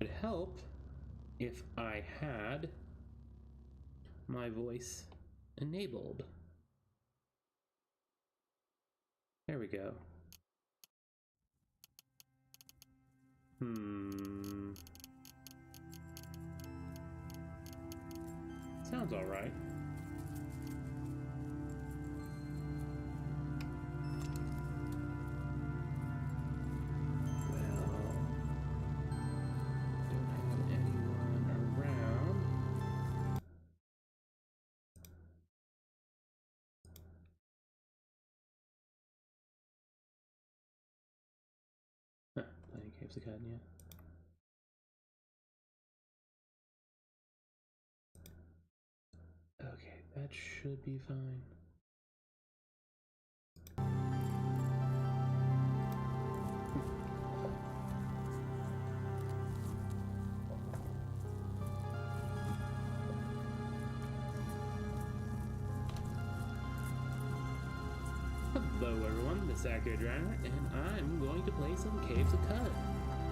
would help if I had my voice enabled. There we go. Sounds all right. Playing Caves of Cadnia. Okay, that should be fine. Hello everyone, this is Accurate Driver, and I'm going to play some Caves of Cud.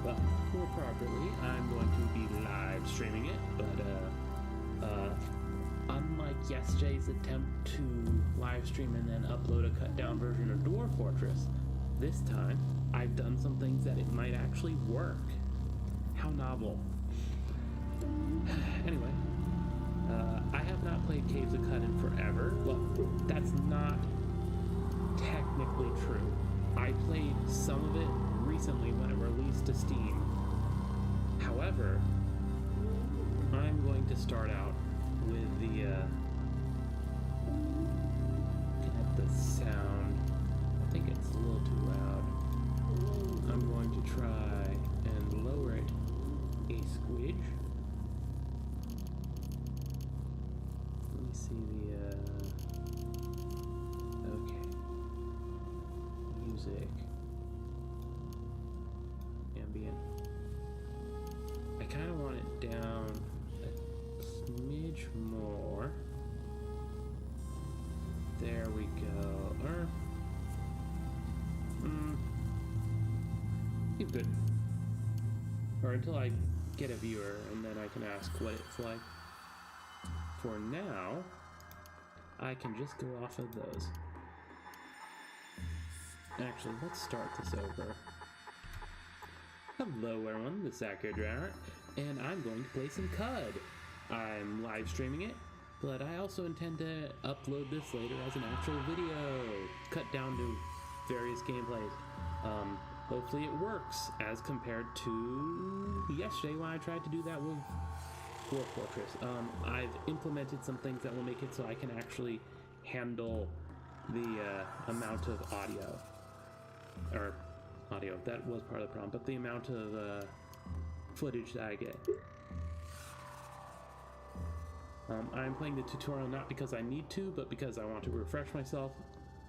Well, more properly, I'm going to be live streaming it, but unlike yesterday's attempt to live stream and then upload a cut down version of Dwarf Fortress, this time I've done some things that it might actually work. How novel. Anyway, I have not played Caves of Cud in forever. Well, that's not technically true. I played some of it recently when it released to Steam. However, I'm going to start out with the looking at the sound. I think it's a little too loud. I'm going to try and lower it a squidge. Let me see the okay. Music. Ambient. I kind of want it down a smidge more. There we go. You're good. Or until I get a viewer, and then I can ask what it's like. For now, I can just go off of those. Actually, let's start this over. Hello everyone, this is Accurate Driver, and I'm going to play some Cud. I'm live streaming it, but I also intend to upload this later as an actual video, cut down to various gameplays. Hopefully it works as compared to yesterday when I tried to do that with Dwarf Fortress. I've implemented some things that will make it so I can actually handle the amount of audio. Or audio, that was part of the problem, but the amount of footage that I get. I'm playing the tutorial not because I need to, but because I want to refresh myself.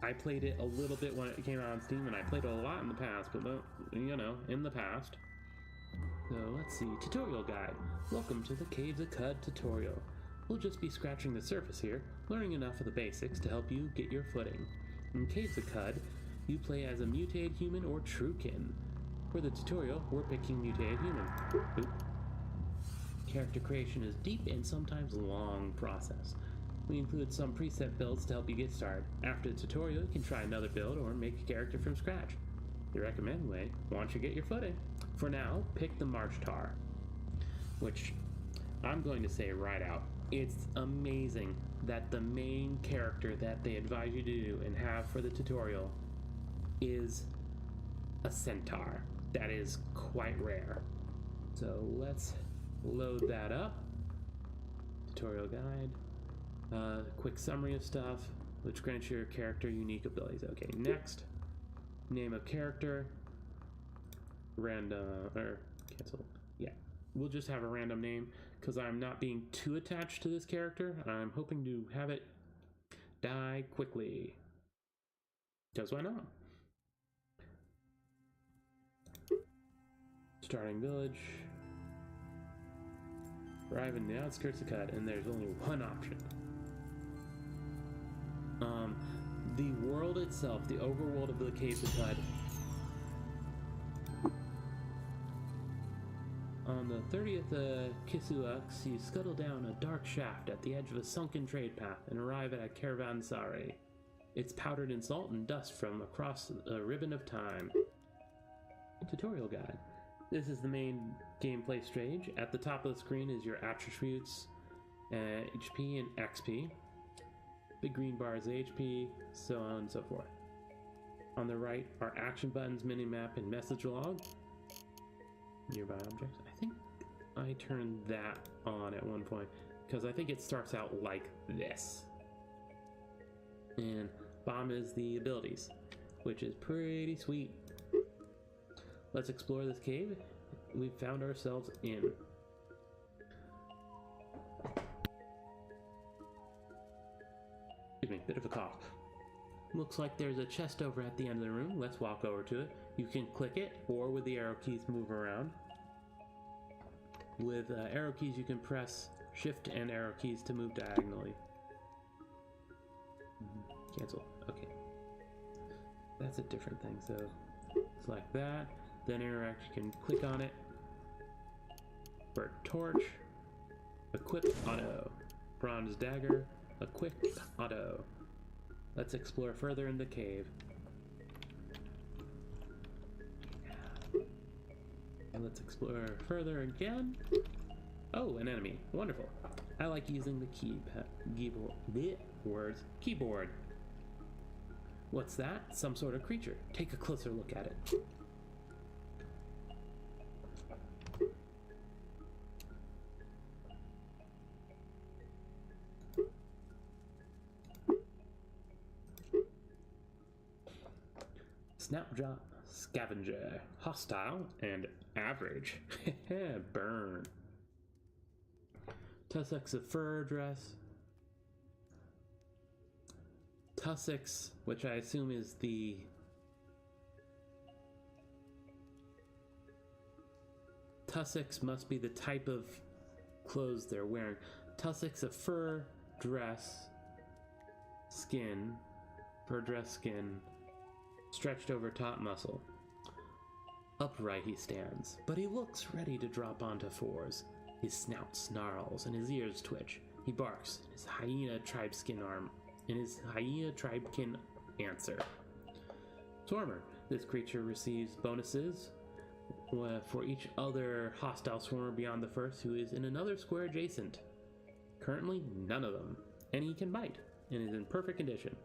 I played it a little bit when it came out on Steam, and I played it a lot in the past, but you know, in the past. So let's see, tutorial guide. Welcome to the Caves of Cud tutorial. We'll just be scratching the surface here, learning enough of the basics to help you get your footing. In Caves of Cud, you play as a mutated human or truekin. For the tutorial, we're picking mutated human. Oop. Character creation is deep and sometimes long process. We include some preset builds to help you get started. After the tutorial, you can try another build or make a character from scratch. The recommended way, once you get your footing. For now, pick the March Tar, which I'm going to say right out. It's amazing that the main character that they advise you to do and have for the tutorial is a centaur. That is quite rare. So let's load that up. Tutorial guide. Quick summary of stuff, which grants your character unique abilities. Okay, next. Name of character. Random, or cancel. Yeah, we'll just have a random name because I'm not being too attached to this character. I'm hoping to have it die quickly. Because why not? Starting village. Arrive in the outskirts of Cud, and there's only one option. The world itself, the overworld of the Caves of Cud, On the 30th Kisuaks, you scuttle down a dark shaft at the edge of a sunken trade path and arrive at a caravanserai. It's powdered in salt and dust from across a ribbon of time. Tutorial guide. This is the main gameplay stage. At the top of the screen is your attributes, HP and XP. Big green bar is HP, so on and so forth. On the right are action buttons, minimap, and message log. Nearby objects. I think I turned that on at one point because I think it starts out like this. And bomb is the abilities, which is pretty sweet. Let's explore this cave we've found ourselves in. Excuse me, bit of a cough. Looks like there's a chest over at the end of the room. Let's walk over to it. You can click it, or with the arrow keys move around. With arrow keys you can press shift and arrow keys to move diagonally. Cancel. Okay. That's a different thing, so select that. Then interact, you can click on it. Burnt torch. Equip auto. Bronze dagger. Equip auto. Let's explore further in the cave. And let's explore further again. Oh, an enemy. Wonderful. I like using the keyboard. What's that? Some sort of creature. Take a closer look at it. Snapjaw scavenger, hostile and average. Burn. Tussocks of fur dress. Tussocks, which I assume is the tussocks must be the type of clothes they're wearing. Tussocks of fur dress skin, fur dress skin. Stretched over top muscle. Upright he stands, but he looks ready to drop onto fours. His snout snarls and his ears twitch. He barks in his hyena tribekin answer. Swarmer. This creature receives bonuses for each other hostile swarmer beyond the first who is in another square adjacent. Currently, none of them. And he can bite, and is in perfect condition.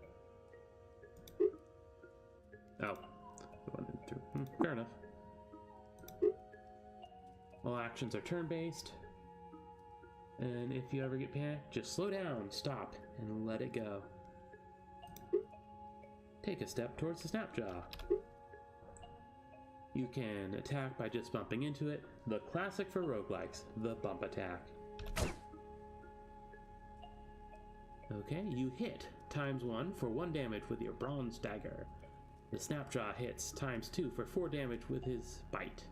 Oh, fair enough. All actions are turn-based, and if you ever get panicked, just slow down, stop, and let it go. Take a step towards the Snapjaw. You can attack by just bumping into it, the classic for roguelikes, the bump attack. Okay, you hit ×1 for 1 damage with your bronze dagger. The Snapjaw hits ×2 for 4 damage with his bite.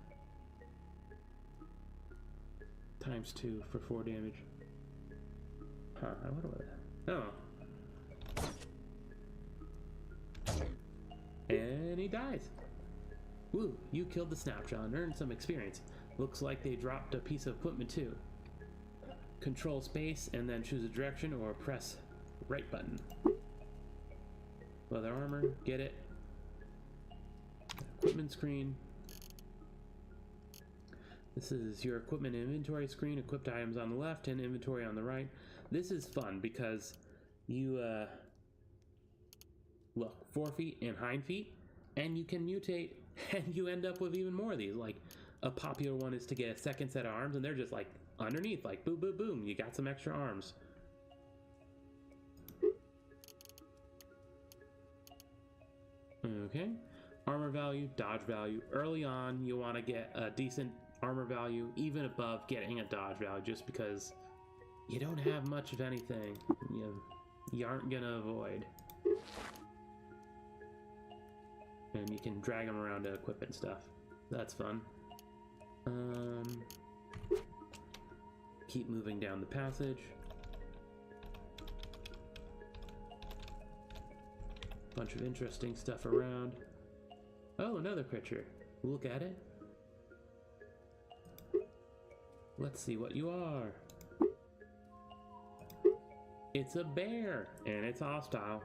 ×2 for 4 damage. Huh, I wonder what that. Oh. And he dies. Woo, you killed the Snapjaw and earned some experience. Looks like they dropped a piece of equipment too. Control space and then choose a direction or press right button. Leather armor, get it. Equipment screen. This is your equipment inventory screen. Equipped items on the left and inventory on the right. This is fun because you look, 4 feet and hind feet, and you can mutate, and you end up with even more of these. Like a popular one is to get a second set of arms, and they're just like underneath, like boom, boom, boom. You got some extra arms. Okay. Armor value, dodge value. Early on, you want to get a decent armor value, even above getting a dodge value, just because you don't have much of anything you aren't gonna avoid. And you can drag them around to equip and stuff. That's fun. Keep moving down the passage. Bunch of interesting stuff around. Oh, another creature. Look at it. Let's see what you are. It's a bear, and it's hostile.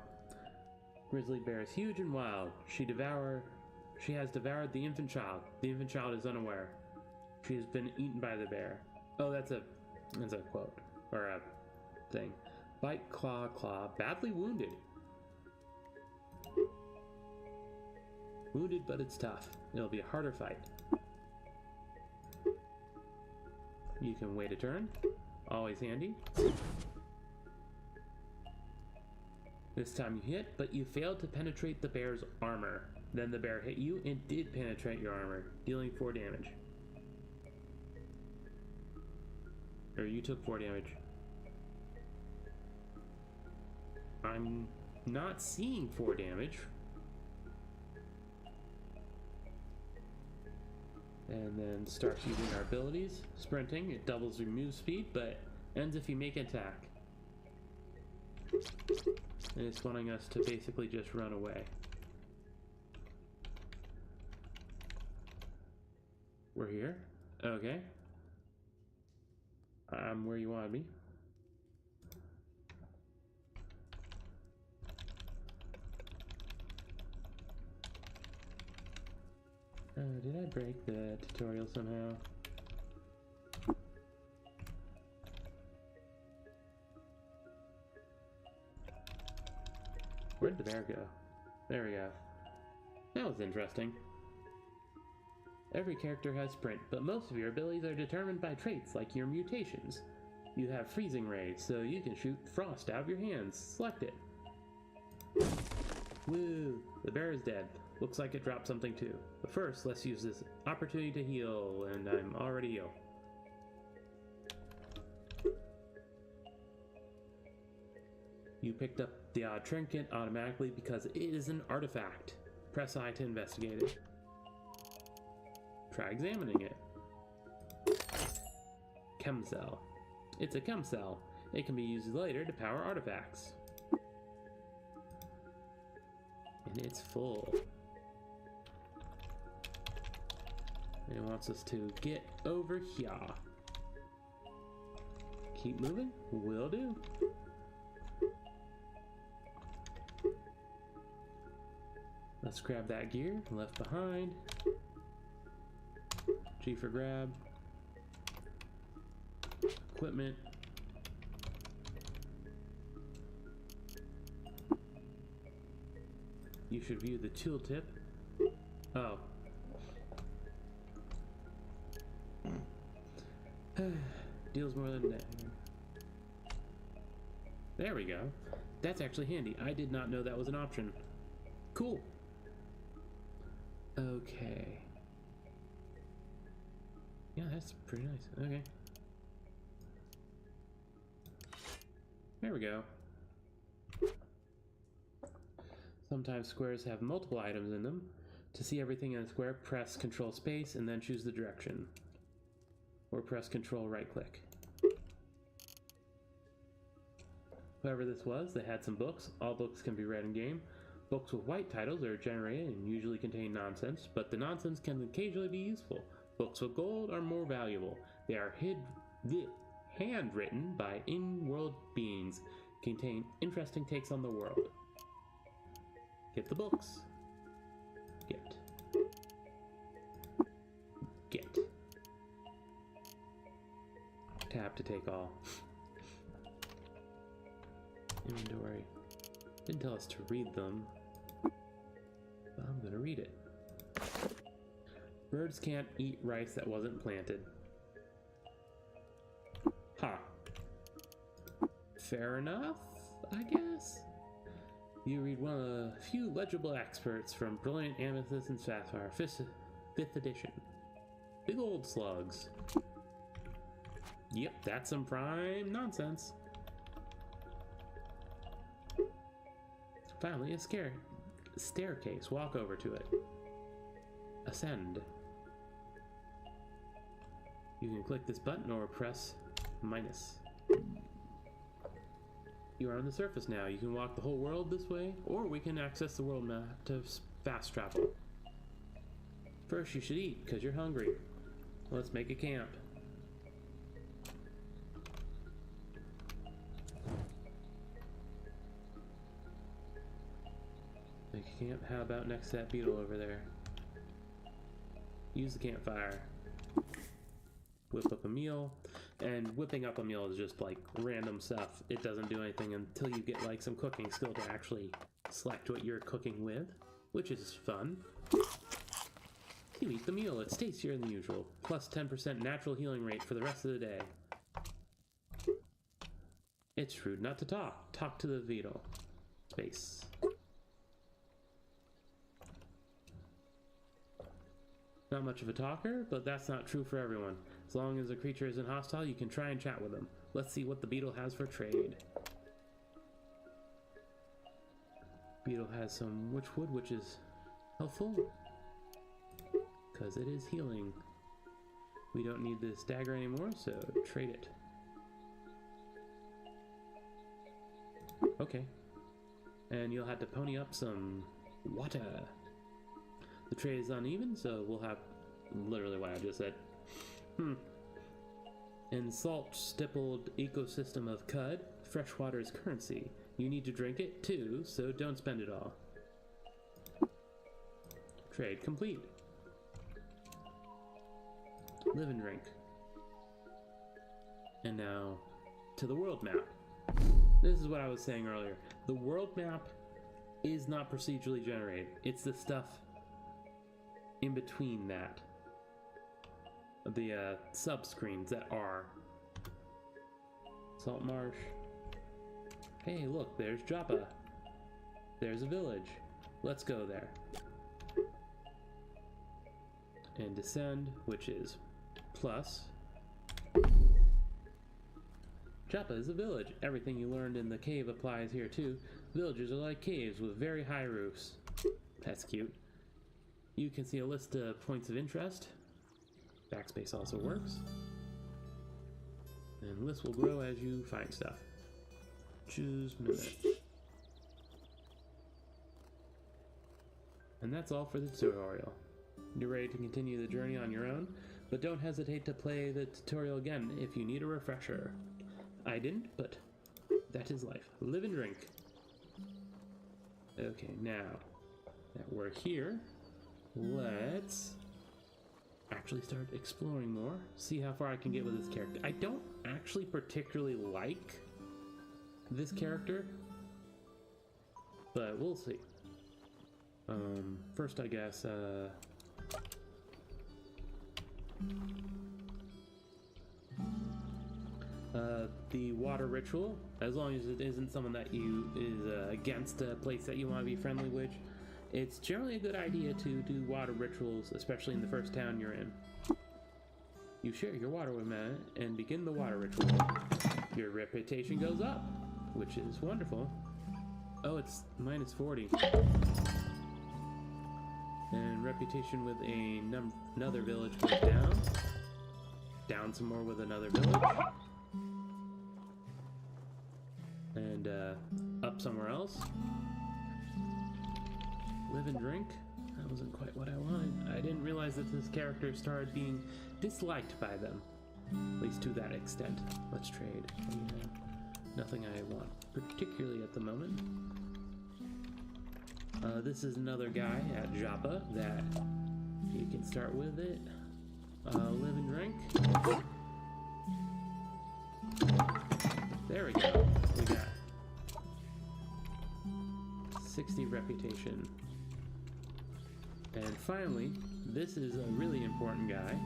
Grizzly bear is huge and wild. She has devoured the infant child. The infant child is unaware. She has been eaten by the bear. Oh, that's a quote, or a thing. Bite, claw, claw, badly wounded. Wounded, but it's tough. It'll be a harder fight. You can wait a turn. Always handy. This time you hit, but you failed to penetrate the bear's armor. Then the bear hit you and did penetrate your armor, dealing 4 damage. Or you took 4 damage. I'm not seeing 4 damage. And then starts using our abilities. Sprinting, it doubles your move speed, but ends if you make an attack. And it's wanting us to basically just run away. We're here? Okay. I'm where you wanted me. Did I break the tutorial somehow? Where'd the bear go? There we go. That was interesting. Every character has sprint, but most of your abilities are determined by traits like your mutations. You have freezing rays, so you can shoot frost out of your hands. Select it. Woo! The bear is dead. Looks like it dropped something too. But first, let's use this opportunity to heal, and I'm already ill. You picked up the odd trinket automatically because it is an artifact. Press I to investigate it. Try examining it. Chem cell. It's a chem cell. It can be used later to power artifacts. And it's full. And it wants us to get over here. Keep moving? Will do. Let's grab that gear left behind. G for grab. Equipment. You should view the tooltip. Oh. Deals more than that. There we go. That's actually handy. I did not know that was an option. Cool. Okay. Yeah, that's pretty nice. Okay. There we go. Sometimes squares have multiple items in them. To see everything in a square, press Control Space and then choose the direction. Or press Control right click. Whoever this was, they had some books. All books can be read in game. Books with white titles are generated and usually contain nonsense, but the nonsense can occasionally be useful. Books with gold are more valuable. They are handwritten by in-world beings, contain interesting takes on the world. Get the books. Get. Tab to take all. Inventory. Didn't tell us to read them, but I'm gonna read it. Birds can't eat rice that wasn't planted. Ha. Fair enough, I guess? You read one of the few legible excerpts from Brilliant Amethyst and Sapphire, 5th edition. Big old slugs. Yep, that's some prime nonsense. Finally, a staircase. Walk over to it. Ascend. You can click this button or press minus. You are on the surface now. You can walk the whole world this way, or we can access the world map to fast travel. First, you should eat, because you're hungry. Let's make a camp. camp. How about next to that beetle over there? Use the campfire. Whip up a meal. And whipping up a meal is just like random stuff. It doesn't do anything until you get like some cooking skill to actually select what you're cooking with, which is fun. You eat the meal. It's tastier than usual. Plus 10% natural healing rate for the rest of the day. It's rude not to talk. Talk to the beetle. Space. Not much of a talker, but that's not true for everyone. As long as a creature isn't hostile, you can try and chat with them. Let's see what the beetle has for trade. Beetle has some witchwood, which is helpful, because it is healing. We don't need this dagger anymore, so trade it. Okay. And you'll have to pony up some water. The trade is uneven, so we'll have literally what I just said. In salt stippled ecosystem of Cud, fresh water is currency. You need to drink it too, so don't spend it all. Trade complete. Live and drink. And now to the world map. This is what I was saying earlier. The world map is not procedurally generated. It's the stuff in between that. The sub-screens that are. Salt Marsh. Hey, look, there's Joppa. There's a village. Let's go there. And descend, which is plus. Joppa is a village. Everything you learned in the cave applies here too. Villages are like caves with very high roofs. That's cute. You can see a list of points of interest. Backspace also works. And lists will grow as you find stuff. Choose minute. And that's all for the tutorial. You're ready to continue the journey on your own, but don't hesitate to play the tutorial again if you need a refresher. I didn't, but that is life. Live and drink. Okay, now that we're here, let's actually start exploring more. See how far I can get with this character. I don't actually particularly like this character, but we'll see. First, I guess, the water ritual, as long as it isn't someone that is against a place that you want to be friendly with, it's generally a good idea to do water rituals, especially in the first town you're in. You share your water with men and begin the water ritual. Your reputation goes up, which is wonderful. Oh, it's minus 40. And reputation with another village goes down. Down some more with another village. And up somewhere else. Live and drink. That wasn't quite what I wanted. I didn't realize that this character started being disliked by them. At least to that extent. Let's trade. Nothing I want particularly at the moment. This is another guy at Joppa that you can start with it. Live and drink. There we go. We got 60 reputation. And finally, this is a really important guy.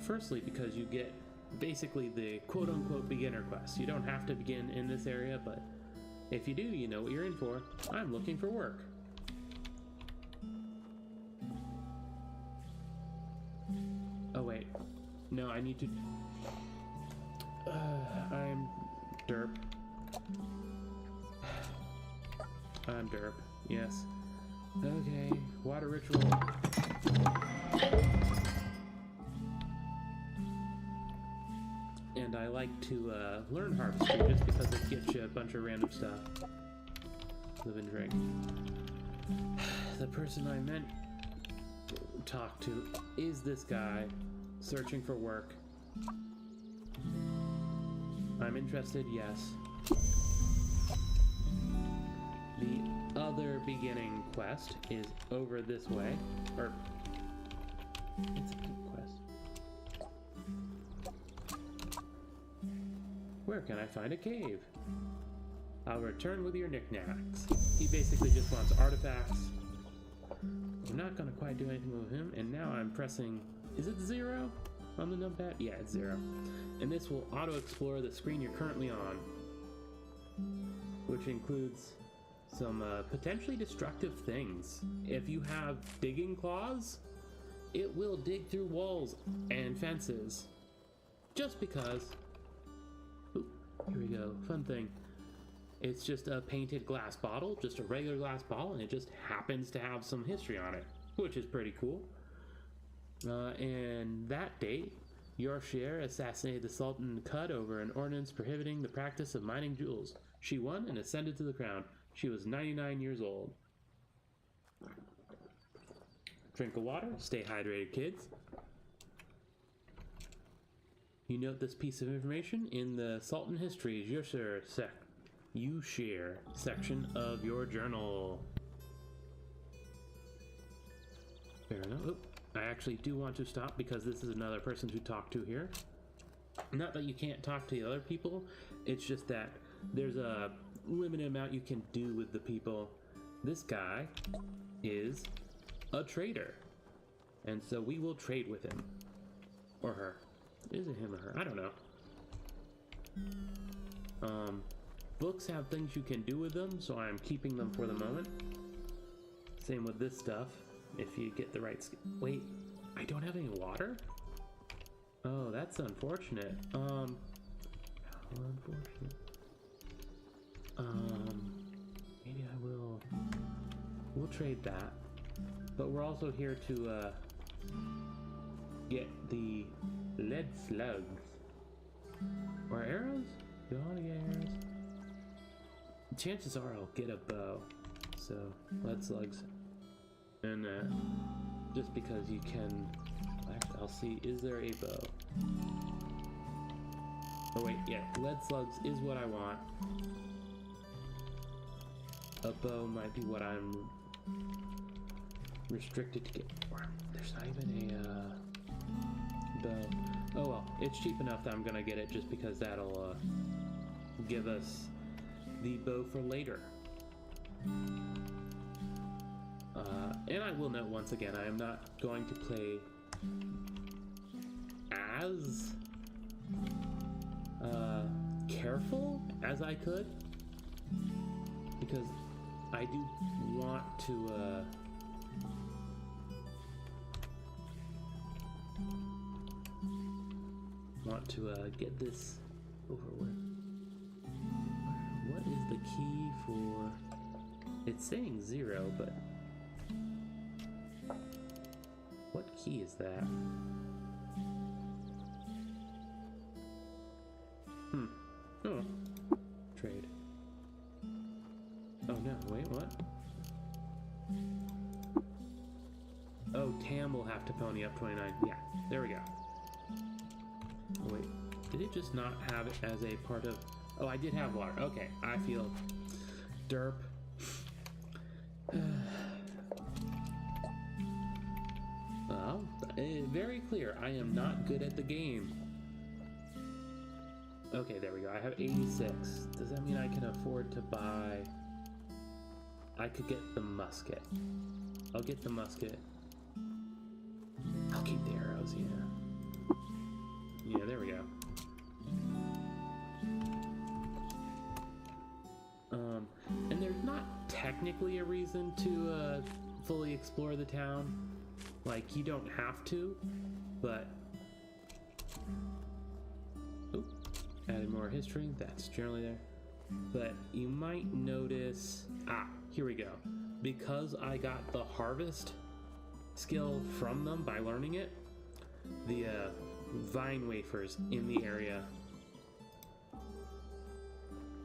Firstly, because you get basically the quote-unquote beginner quest. You don't have to begin in this area, but if you do, you know what you're in for. I'm looking for work. Oh wait, no, I need to... I'm derp. I'm derp, yes. Okay, water ritual. And I like to learn harvestry just because it gets you a bunch of random stuff. Live and drink. The person I meant to talk to is this guy searching for work. I'm interested, yes. The other beginning quest is over this way, or it's a deep quest. Where can I find a cave? I'll return with your knickknacks. He basically just wants artifacts. We're not gonna quite do anything with him, and now I'm pressing, is it 0 on the numpad? Yeah, it's 0. And this will auto-explore the screen you're currently on, which includes some potentially destructive things. If you have digging claws, it will dig through walls and fences. Just because. Ooh, here we go, fun thing. It's just a painted glass bottle, just a regular glass bottle, and it just happens to have some history on it, which is pretty cool. And that date, Yorshire assassinated the Sultan Qud over an ordinance prohibiting the practice of mining jewels. She won and ascended to the crown. She was 99 years old. Drink of water, stay hydrated, kids. You note this piece of information in the Sultan History Yorshire section of your journal. Fair enough. Oop. I actually do want to stop because this is another person to talk to here. Not that you can't talk to the other people, it's just that there's a limited amount you can do with the people. This guy is a trader, and so we will trade with him. Or her. Is it him or her? I don't know. Books have things you can do with them, so I'm keeping them for the moment. Same with this stuff. If you get the right skill. Wait, I don't have any water? Oh, that's unfortunate. How unfortunate. Maybe I will. We'll trade that. But we're also here to get the lead slugs. Or arrows? Do I want to get arrows? Chances are I'll get a bow. So, lead slugs. And just because you can, actually, I'll see, is there a bow? Oh wait, yeah, lead slugs is what I want. A bow might be what I'm restricted to get. There's not even a bow. Oh well, it's cheap enough that I'm gonna get it just because that'll give us the bow for later. And I will note once again, I am not going to play as careful as I could, because I do want to get this over with. What is the key for? It's saying 0, but what key is that? Oh. Trade. Oh no, wait, what? Oh, Tam will have to pony up 29. Yeah, there we go. Oh, wait, did it just not have it as a part of... Oh, I did have water. Okay, I feel derp. Well, very clear. I am not good at the game. Okay, there we go. I have 86. Does that mean I can afford to buy... I could get the musket. I'll get the musket. I'll keep the arrows, yeah. Yeah, there we go. And there's not technically a reason to fully explore the town. Like, you don't have to, but... Oop, added more history, that's generally there. But you might notice... Ah, here we go. Because I got the harvest skill from them by learning it, the vine wafers in the area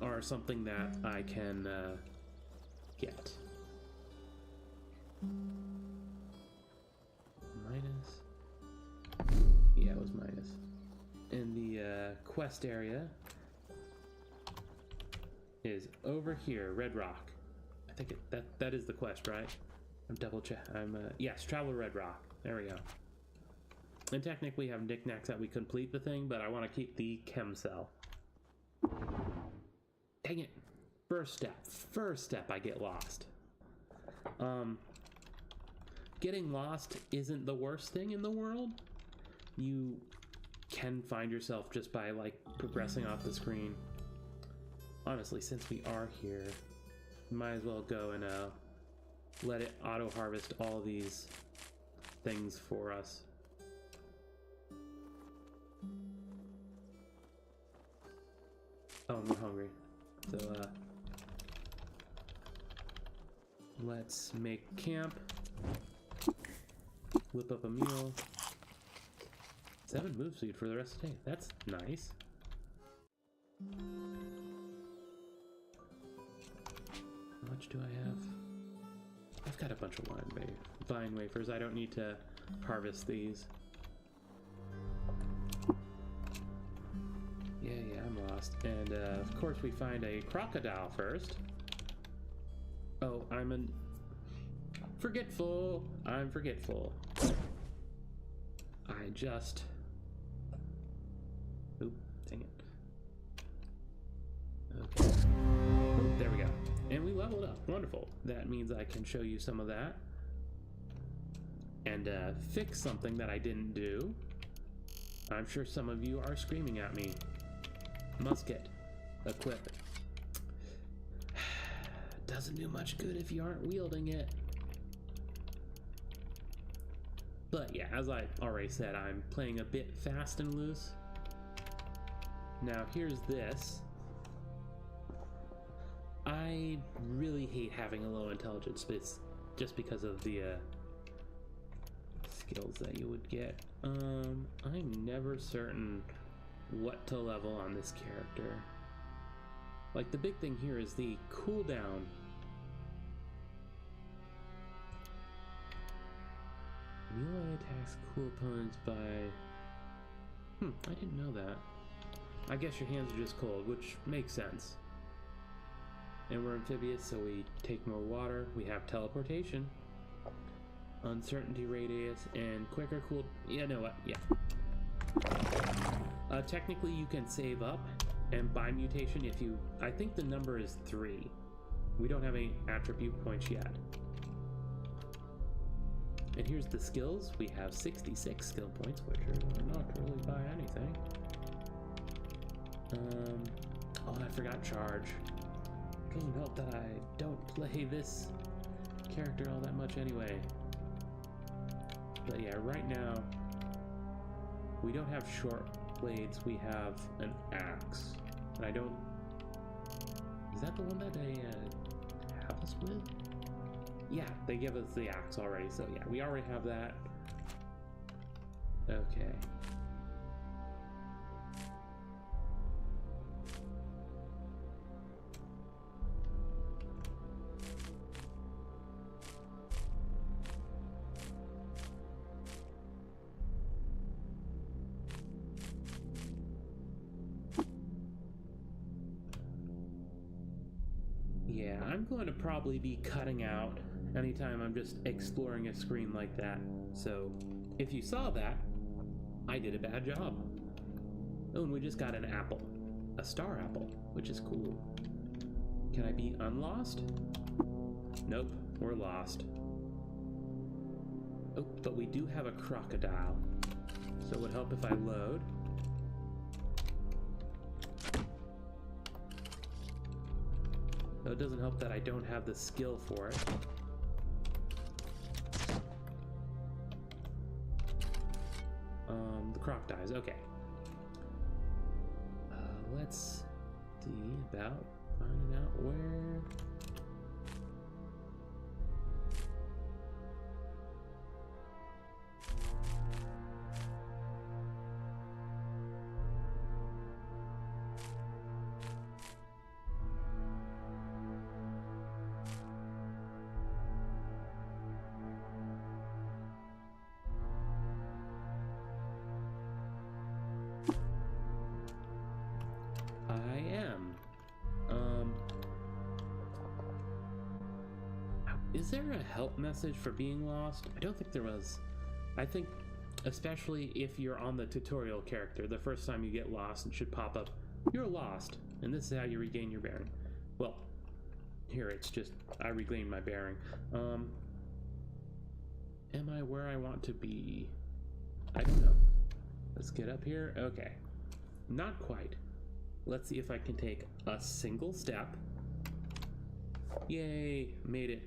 are something that I can get. Minus? Yeah, it was minus. And the quest area is over here, Red Rock. I think that is the quest, right? I'm double check. Yes, travel Red Rock. There we go. And technically we have knickknacks that we complete the thing, but I want to keep the chem cell. Dang it. First step, I get lost. Getting lost isn't the worst thing in the world. You can find yourself just by, like, progressing off the screen. Honestly, since we are here, we might as well go and let it auto-harvest all these things for us. Oh, we're hungry. So, let's make camp. Whip up a meal. 7 move speed for the rest of the day. That's nice. How much do I have? I've got a bunch of vine wafers. I don't need to harvest these. Yeah, I'm lost. And of course we find a crocodile first. Oh, I'm forgetful. I'm forgetful. I just... Oop, dang it. Okay. Oh, there we go. And we leveled up. Wonderful. That means I can show you some of that. And fix something that I didn't do. I'm sure some of you are screaming at me. Musket. Equip. Doesn't do much good if you aren't wielding it. But yeah, as I already said, I'm playing a bit fast and loose. Now here's this. I really hate having a low intelligence space just because of the skills that you would get. I'm never certain what to level on this character. Like, the big thing here is the cooldown. Melee attacks cool opponents by... I didn't know that. I guess your hands are just cold, which makes sense. And we're amphibious, so we take more water. We have teleportation, uncertainty radius, and quicker cool... You know what? Yeah. Technically, you can save up and buy mutation if you... I think the number is 3. We don't have any attribute points yet. And here's the skills. We have 66 skill points, which are not really by anything. Oh, I forgot charge. Doesn't help that I don't play this character all that much anyway. But yeah, right now, we don't have short blades, we have an axe. And I don't... Is that the one that they have us with? Yeah, they give us the axe already, so yeah, we already have that. Okay. Yeah, I'm going to probably be cutting out anytime I'm just exploring a screen like that. So, if you saw that, I did a bad job. Oh, and we just got an apple. A star apple, which is cool. Can I be unlost? Nope, we're lost. Oh, but we do have a crocodile. So it would help if I load. Though it doesn't help that I don't have the skill for it. The croc dies, okay. Let's see about finding out where... Was there a help message for being lost? I don't think there was. I think, especially if you're on the tutorial character, the first time you get lost, it should pop up, "You're lost," and this is how you regain your bearing. Well, here it's just, I regained my bearing. Am I where I want to be? I don't know. Let's get up here. Okay. Not quite. Let's see if I can take a single step. Yay, made it.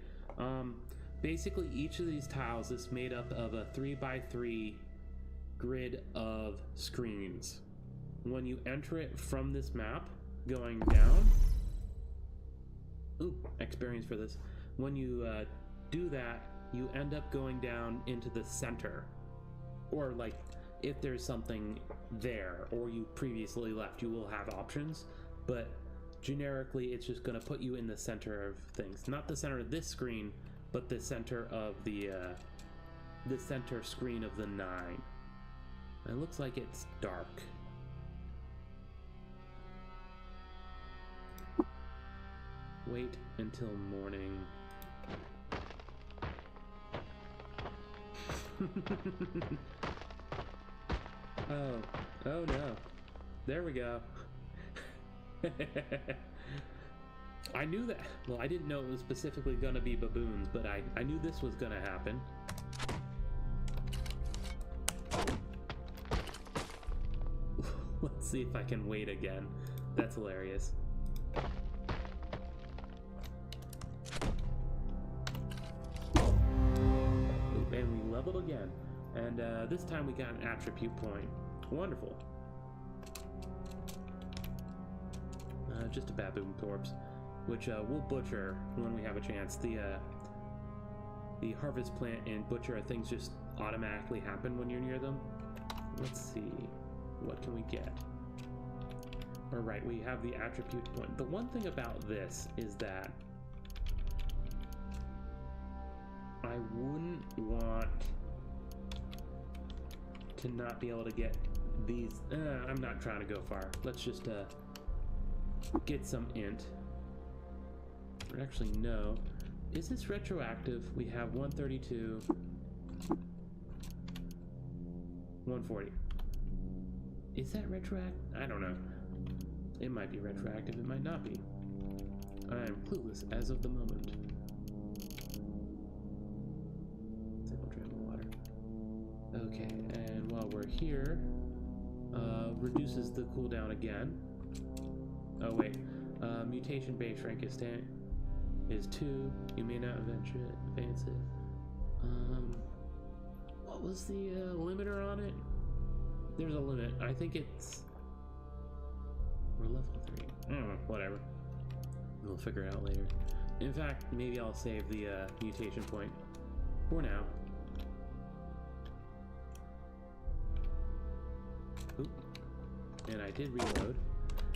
Basically each of these tiles is made up of a 3x3 grid of screens. When you enter it from this map, going down, ooh, experience for this. When you do that, you end up going down into the center. Or like, if there's something there, or you previously left, you will have options, but generically it's just going to put you in the center of things. Not the center of this screen, but the center of the center screen of the 9. It looks like it's dark. Wait until morning. Oh no. There we go. I knew that. Well, I didn't know it was specifically gonna be baboons, but I knew this was gonna happen. Let's see if I can wait again. That's hilarious. And we leveled again. And this time we got an attribute point. Wonderful. Just a baboon corpse, which we'll butcher when we have a chance. The harvest plant and butcher things just automatically happen when you're near them. Let's see. What can we get? Alright, we have the attribute point. The one thing about this is that I wouldn't want to not be able to get these. I'm not trying to go far. Let's just get some int. Or actually, no. Is this retroactive? We have 132, 140. Is that retroactive? I don't know. It might be retroactive, it might not be. I am clueless as of the moment. Single drink of water. Okay, and while we're here, reduces the cooldown again. Oh wait, mutation base rank is 2. You may not advance it. What was the limiter on it? There's a limit. I think it's, we're level 3. I don't know, whatever. We'll figure it out later. In fact, maybe I'll save the mutation point for now. Oop. And I did reload.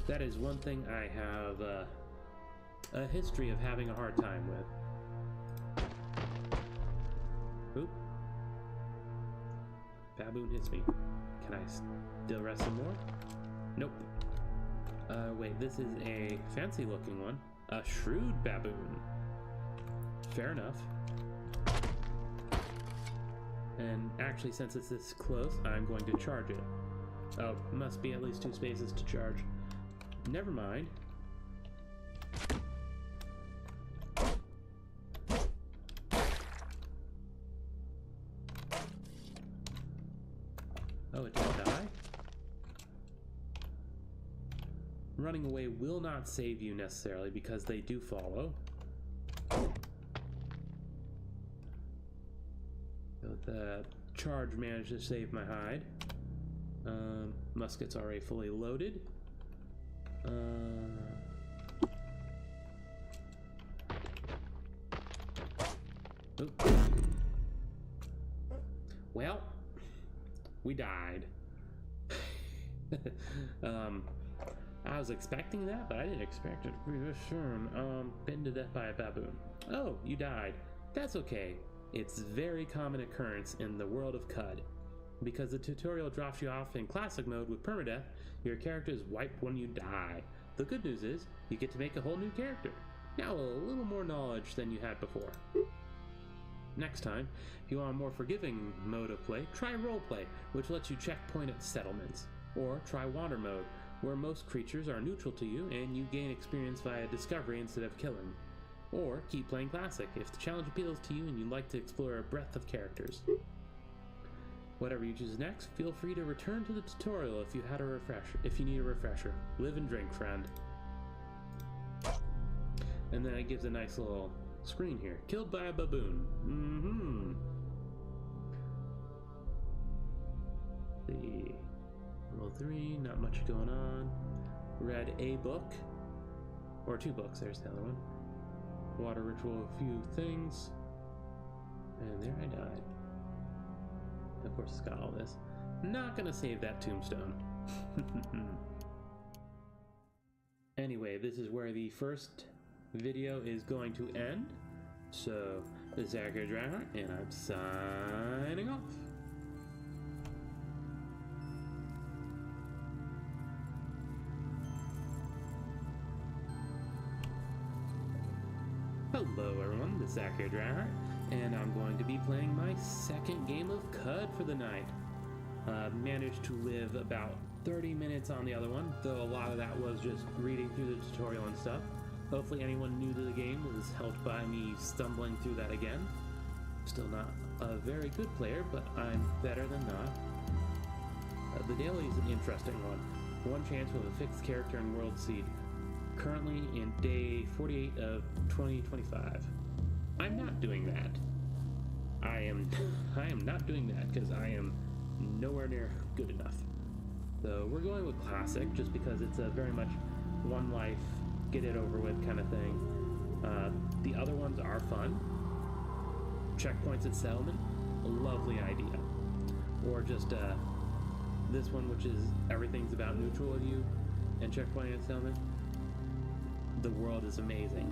That is one thing I have a history of having a hard time with. Oop. Baboon hits me. Can I still rest some more? Nope. Wait, this is a fancy looking one. A shrewd baboon. Fair enough. And actually, since it's this close, I'm going to charge it. Oh, must be at least 2 spaces to charge. Never mind. Oh, it didn't die? Running away will not save you necessarily because they do follow. So the charge managed to save my hide. Musket's already fully loaded. Oop. Well, we died. I was expecting that, but I didn't expect it to be this soon. Bitten to death by a baboon. Oh, you died. That's okay. It's a very common occurrence in the world of CUD. Because the tutorial drops you off in classic mode with permadeath, your character is wiped when you die. The good news is, you get to make a whole new character. Now a little more knowledge than you had before. Next time, if you want a more forgiving mode of play, try roleplay, which lets you checkpoint at settlements. Or try water mode, where most creatures are neutral to you and you gain experience via discovery instead of killing. Or keep playing classic, if the challenge appeals to you and you'd like to explore a breadth of characters. Whatever you choose next, feel free to return to the tutorial if you need a refresher. Live and drink, friend. And then it gives a nice little screen here. Killed by a baboon. The level 3, not much going on. Read a book. Or 2 books, there's the other one. Water ritual, a few things. And there I died. Of course it's got all this. Not gonna save that tombstone. Anyway, this is where the first video is going to end. So, this is Accurate Driver, and I'm signing off. Hello everyone, this is Accurate Driver, and I'm going to be playing my second game of CUD for the night. Managed to live about 30 minutes on the other one, though a lot of that was just reading through the tutorial and stuff. Hopefully anyone new to the game was helped by me stumbling through that again. Still not a very good player, but I'm better than not. The daily is an interesting one. One chance with a fixed character and world seed. Currently in day 48 of 2025. I'm not doing that. I am not doing that because I am nowhere near good enough. So we're going with classic just because it's a very much one life, get it over with kind of thing. The other ones are fun. Checkpoints at settlement, a lovely idea. Or just this one, which is everything's about neutral with you, and checkpointing at settlement. The world is amazing,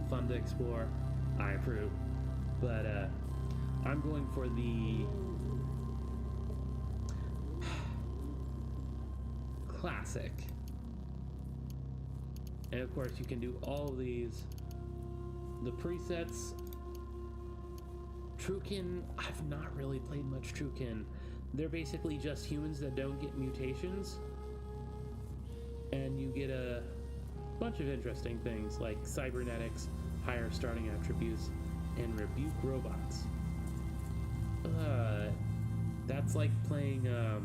fun to explore. I approve. But I'm going for the classic. And of course you can do all of these. The presets. Truekin, I've not really played much Truekin. They're basically just humans that don't get mutations. And you get a bunch of interesting things like cybernetics, higher starting attributes, and rebuke robots. That's like playing, oh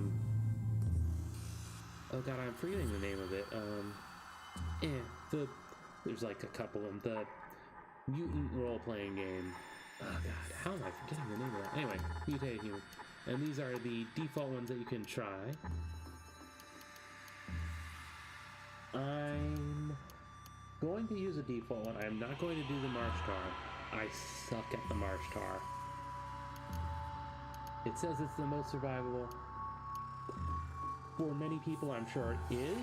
god, I'm forgetting the name of it. There's like a couple of them. The mutant role-playing game. Oh god, how am I forgetting the name of that? Anyway, mutated human. And these are the default ones that you can try. I'm going to use a default one. I'm not going to do the Marsh Tar. I suck at the Marsh Tar. It says it's the most survivable. For many people, I'm sure it is.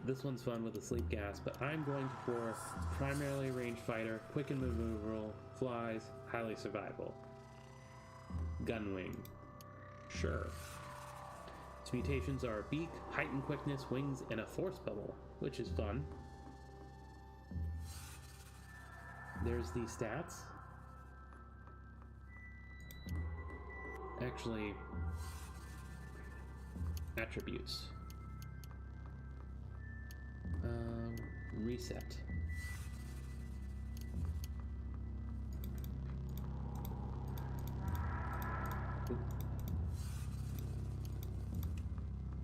This one's fun with the sleep gas, but I'm going for primarily ranged fighter, quick and maneuverable, flies, highly survivable. Gunwing. Sure. Its mutations are beak, heightened quickness, wings, and a force bubble, which is fun. There's the stats. Actually, attributes. Reset.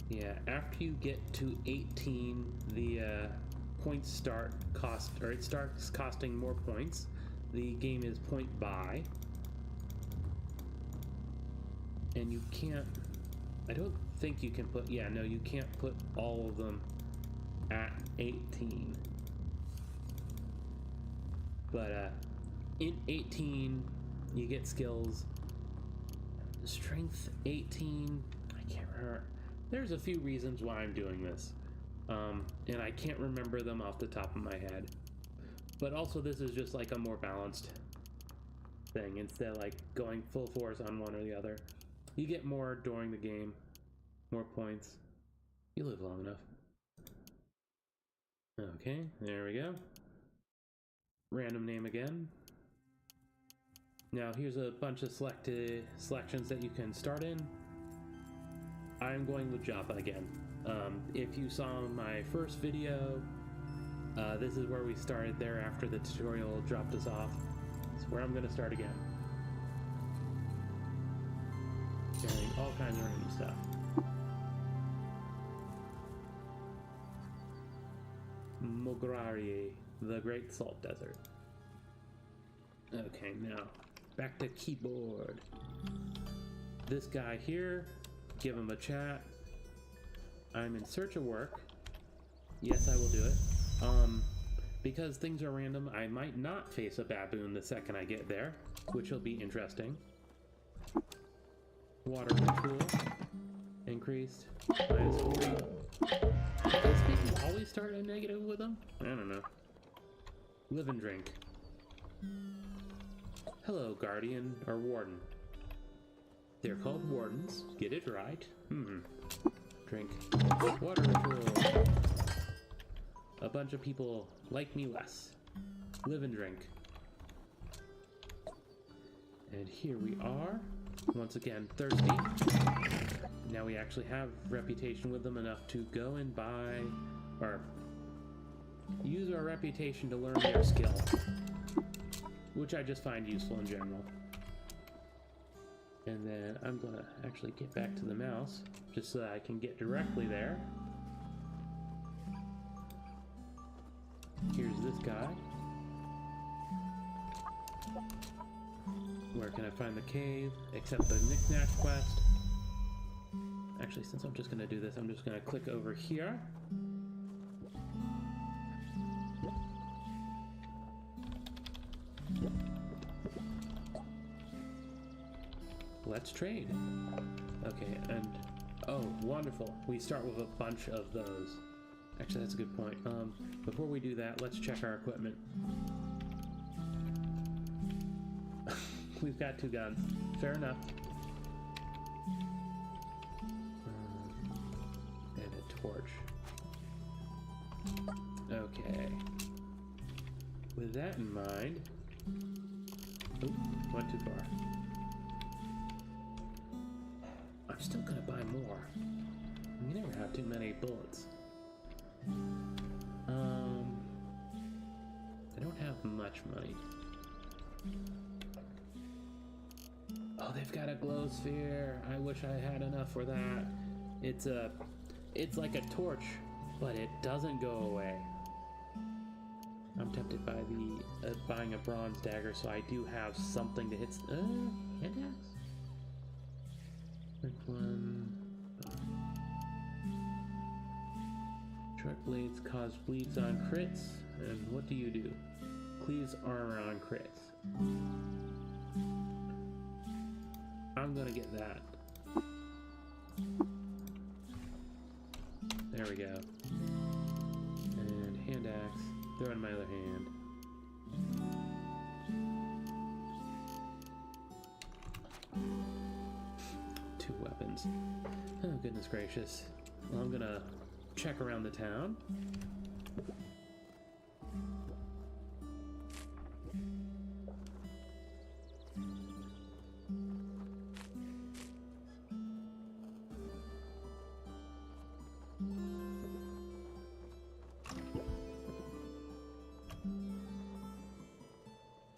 Yeah, after you get to 18, the points start cost, or it starts costing more points. The game is point buy. And you can't, I don't think you can put, yeah, no, you can't put all of them at 18. But in 18, you get skills. Strength 18, I can't remember. There's a few reasons why I'm doing this. And I can't remember them off the top of my head. But also this is just like a more balanced thing instead of like going full force on one or the other. You get more during the game, more points. You live long enough. Okay, there we go. Random name again. Now here's a bunch of selections that you can start in. I'm going with Java again. If you saw my first video, this is where we started there after the tutorial dropped us off. It's where I'm going to start again. Carrying all kinds of random stuff. Mograrie, the Great Salt Desert. Okay, now back to keyboard. This guy here, give him a chat. I'm in search of work. Yes, I will do it. Because things are random, I might not face a baboon the second I get there, which will be interesting. Water ritual increased -40. Does people always start at negative with them? I don't know. Live and drink. Hello, guardian or warden. They're called wardens. Get it right. Drink. Water ritual. A bunch of people like me less. Live and drink. And here we are. Once again, thirsty. Now we actually have reputation with them enough to go and buy, or use our reputation to learn their skill, which I just find useful in general. And then I'm gonna actually get back to the mouse just so that I can get directly there. Here's this guy. Where can I find the cave? Except the knick-knack quest. Actually, since I'm just gonna do this, I'm just gonna click over here. Let's trade. Okay, and oh, wonderful. We start with a bunch of those. Actually, that's a good point. Before we do that, let's check our equipment. We've got 2 guns. Fair enough. And a torch. Okay. With that in mind... Oop, went too far. I'm still gonna buy more. You never have too many bullets. I don't have much money. Oh, they've got a glow sphere. I wish I had enough for that. It's like a torch, but it doesn't go away. I'm tempted by the buying a bronze dagger, so I do have something to hit. Hand axe. One. Short blades cause bleeds on crits, and what do? Cleaves armor on crits. I'm gonna get that. There we go. And hand axe. Throw in my other hand. Two weapons. Oh, goodness gracious. Well, I'm gonna check around the town.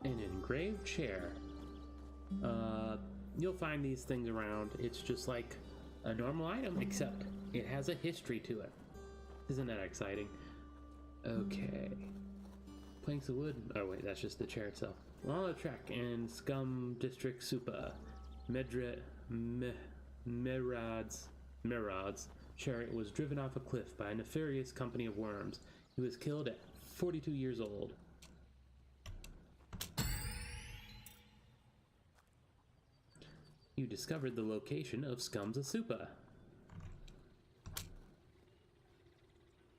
An engraved chair. You'll find these things around. It's just like a normal item, except it has a history to it. Isn't that exciting? Okay. Planks of wood. Oh wait, that's just the chair itself. While on a track in Scum District Supa, Merad's chariot was driven off a cliff by a nefarious company of worms. He was killed at 42 years old. You discovered the location of Scums of Supa.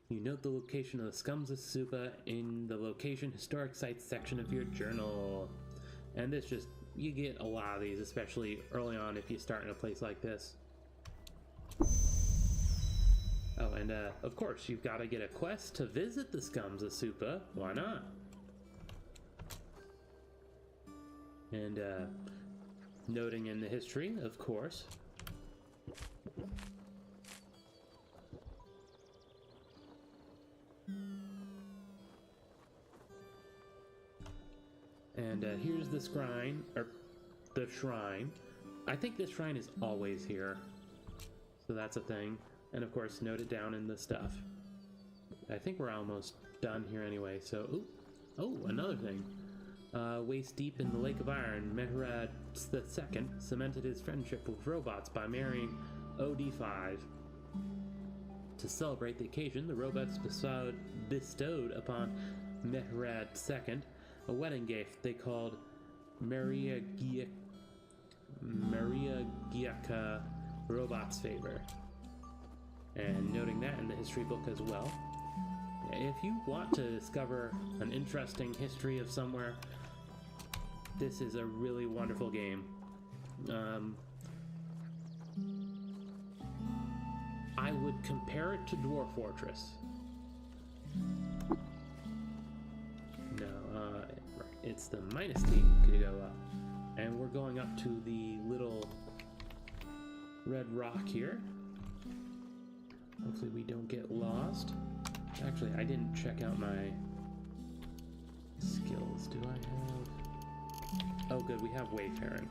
You note the location of the Scums of Supa in the location historic sites section of your journal. And this just, you get a lot of these, especially early on if you start in a place like this. Oh, and of course, you've got to get a quest to visit the Scums of Supa. Why not? And noting in the history, of course. And here's the shrine, or the shrine. I think this shrine is always here, so that's a thing. And of course, note it down in the stuff. I think we're almost done here anyway, so... Ooh. Oh, another thing. Waist deep in the Lake of Iron, Mehrad II cemented his friendship with robots by marrying OD5. To celebrate the occasion, the robots bestowed upon Mehrad II a wedding gift they called Maria Giacca Robot's Favor. And noting that in the history book as well. If you want to discover an interesting history of somewhere, this is a really wonderful game. I would compare it to Dwarf Fortress. No, right, it's the minus T could go up. And we're going up to the little red rock here. Hopefully we don't get lost. Actually, I didn't check out my skills. Do I have... Oh, good, we have wayfaring.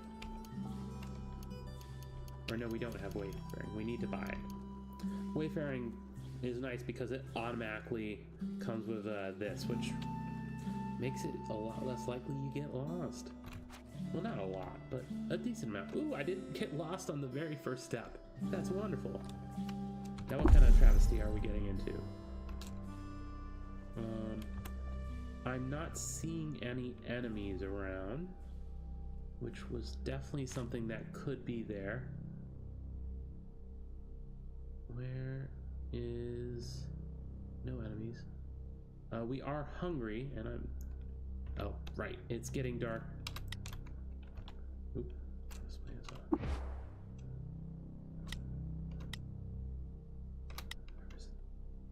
Or no, we don't have wayfaring. We need to buy it. Wayfaring is nice because it automatically comes with this, which makes it a lot less likely you get lost. Well, not a lot, but a decent amount. Ooh, I didn't get lost on the very first step. That's wonderful. Now what kind of travesty are we getting into? I'm not seeing any enemies around, which was definitely something that could be there. Where is... No enemies. We are hungry, and I'm... Oh, right, it's getting dark. Oop, this way is on.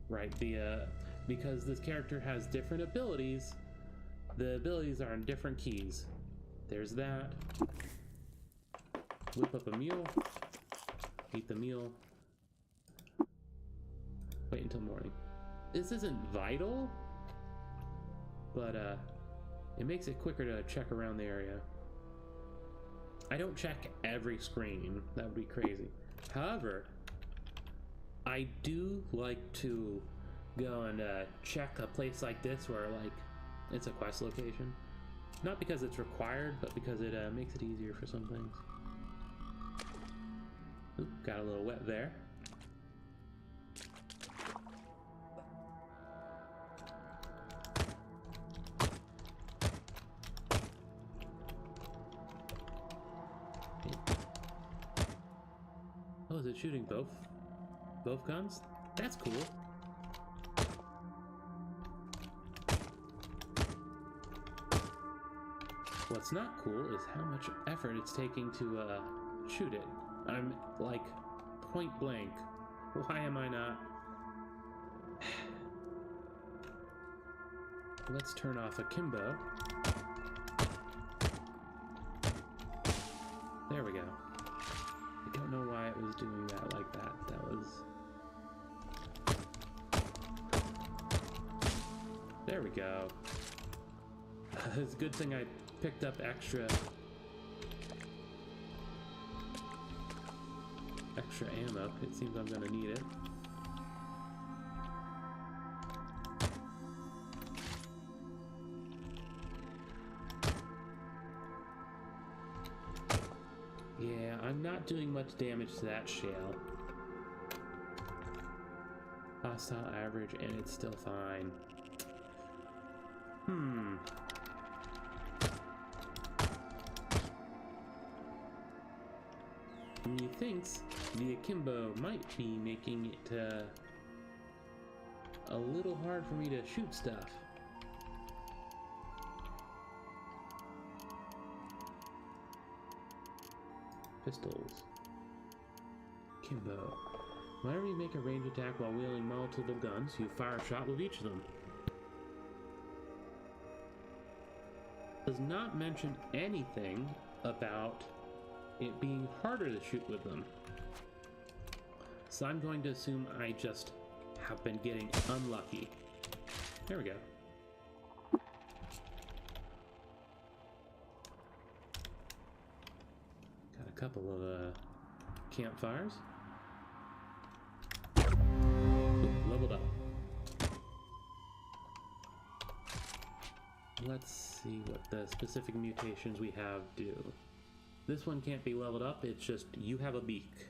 Right, because this character has different abilities, the abilities are on different keys. There's that. Whip up a meal. Eat the meal. Wait until morning. This isn't vital, but it makes it quicker to check around the area. I don't check every screen, that would be crazy. However, I do like to go and check a place like this where like it's a quest location. Not because it's required, but because it makes it easier for some things. Oop, got a little wet there. Oh, is it shooting both guns? That's cool. What's not cool is how much effort it's taking to shoot it. I'm like point blank. Why am I not? Let's turn off akimbo. There we go. I don't know why it was doing that like that. That was... There we go. It's a good thing I picked up extra ammo. It seems I'm gonna need it. Yeah, I'm not doing much damage to that shell. Hostile average, and it's still fine. Methinks the akimbo might be making it a little hard for me to shoot stuff. Pistols. Akimbo. Whenever you make a range attack while wielding multiple guns, you fire a shot with each of them. does not mention anything about it being harder to shoot with them. So I'm going to assume I just have been getting unlucky. There we go. Got a couple of campfires. Ooh, leveled up. Let's see what the specific mutations we have do. This one can't be leveled up, it's just you have a beak.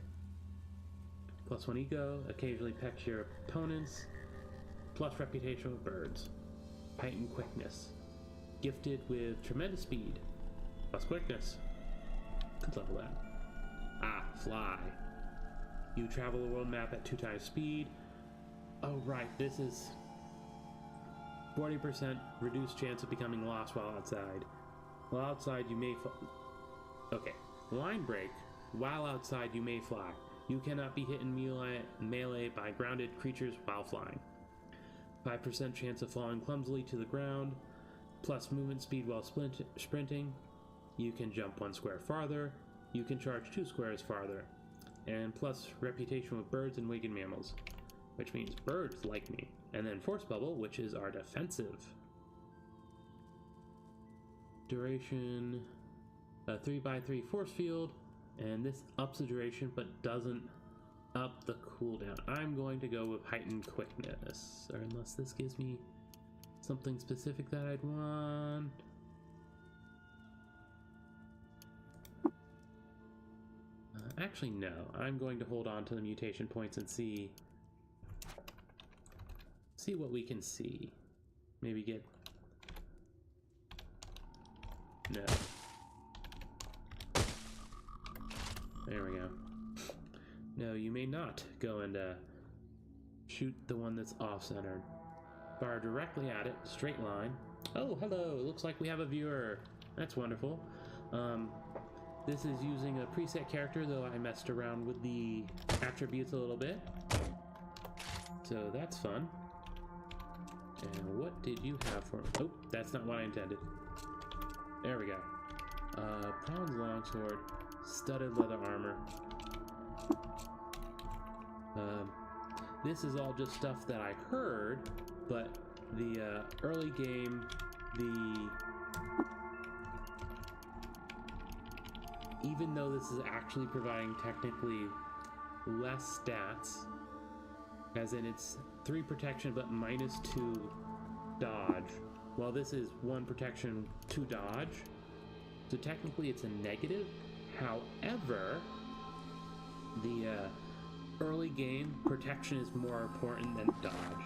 +1 ego, occasionally pecks your opponents, plus reputation with birds. Heightened quickness. Gifted with tremendous speed, plus quickness. Could level that. Ah, fly. You travel the world map at 2 times speed. Oh right, this is 40% reduced chance of becoming lost while outside. While outside you may okay. Line break. While outside you may fly. You cannot be hit in melee by grounded creatures while flying. 5% chance of falling clumsily to the ground. Plus movement speed while sprinting. You can jump 1 square farther. You can charge 2 squares farther. And plus reputation with birds and wicked mammals. Which means birds like me. And then force bubble, which is our defensive. Duration, 3x3 force field, and this ups the duration but doesn't up the cooldown. I'm going to go with heightened quickness, or unless this gives me something specific that I'd want. Actually, no. I'm going to hold on to the mutation points and see what we can see. Maybe get... No. There we go. No, you may not go and shoot the one that's off-centered. Fire directly at it, straight line. Oh, hello! Looks like we have a viewer. That's wonderful. This is using a preset character, though I messed around with the attributes a little bit. So that's fun. And what did you have for me? Oh, that's not what I intended. There we go. Bronze longsword, studded leather armor. This is all just stuff that I heard, but the early game, even though this is actually providing technically less stats, as in it's 3 protection but -2 dodge, while this is 1 protection, 2 dodge, so technically it's a negative. However, the early game protection is more important than dodge,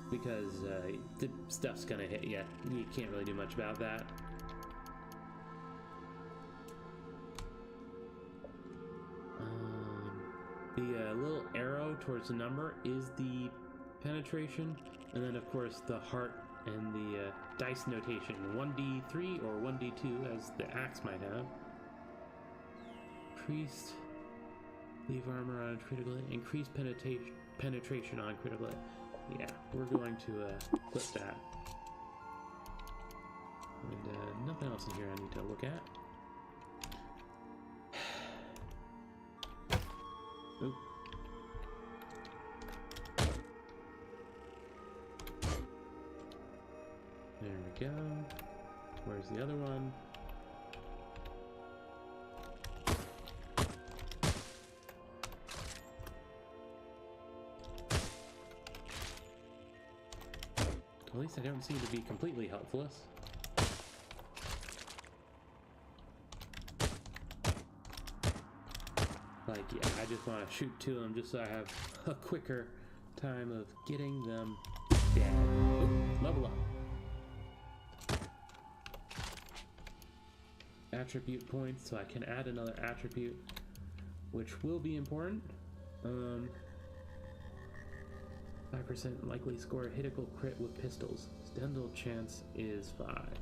because the stuff's gonna hit you. You can't really do much about that. The little arrow towards the number is the penetration, and then of course the heart and the dice notation, 1d3 or 1d2 as the axe might have. Priest, leave armor on critical hit, increase penetration on critical hit. Yeah, we're going to clip that. And nothing else in here I need to look at. Oop. There we go. Where's the other one? At least I don't seem to be completely helpless. Like, yeah, I just want to shoot 2 of them just so I have a quicker time of getting them dead. Oop, level up. Attribute points, so I can add another attribute, which will be important. 5% likely score a critical crit with pistols. Stendhal chance is 5.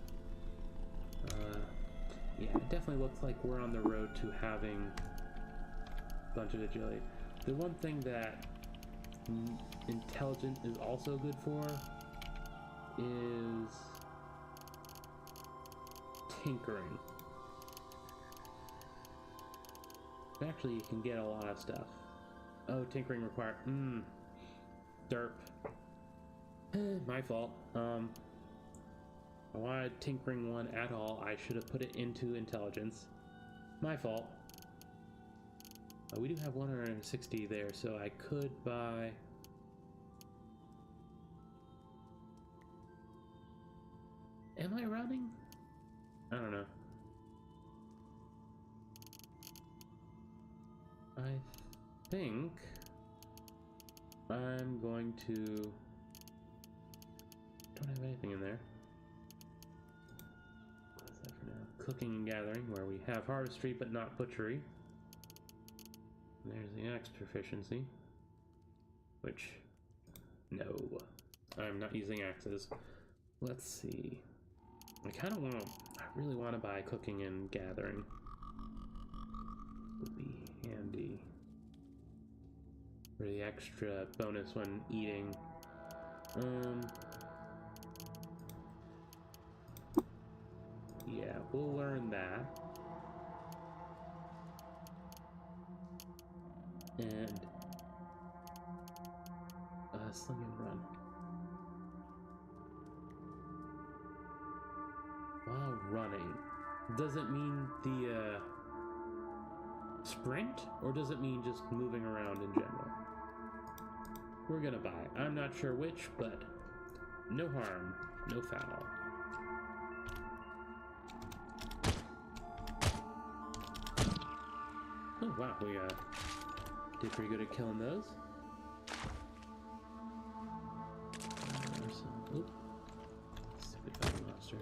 Yeah, it definitely looks like we're on the road to having a bunch of agility. The one thing that intelligent is also good for is tinkering. Actually, you can get a lot of stuff. Oh, tinkering required. Derp. My fault. I wanted tinkering one at all. I should have put it into intelligence. My fault. We do have 160 there, so I could buy... Am I running? I don't know. I think I'm going to... Don't have anything in there. What's that for now? Cooking and gathering, where we have harvestry but not butchery. And there's the axe proficiency. Which, no. I'm not using axes. Let's see. I kind of want to... I really want to buy cooking and gathering. Would be handy. For the extra bonus when eating. Yeah, we'll learn that. And sling and run. While running, does it mean the sprint, or does it mean just moving around in general? We're gonna buy. I'm not sure which, but no harm, no foul. Oh wow, we did pretty good at killing those. Oop. Stupid fucking monster.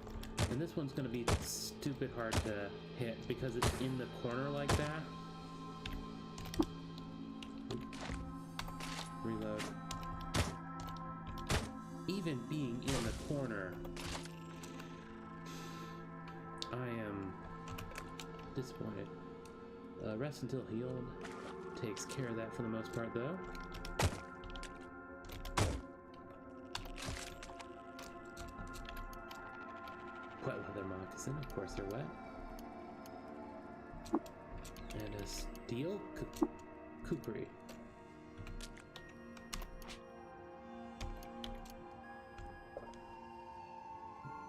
And this one's gonna be stupid hard to hit because it's in the corner like that. Oop. Reload. Even being in the corner, I am disappointed. Rest until healed. Takes care of that for the most part, though. Wet leather moccasin, of course they're wet. And a steel kukri.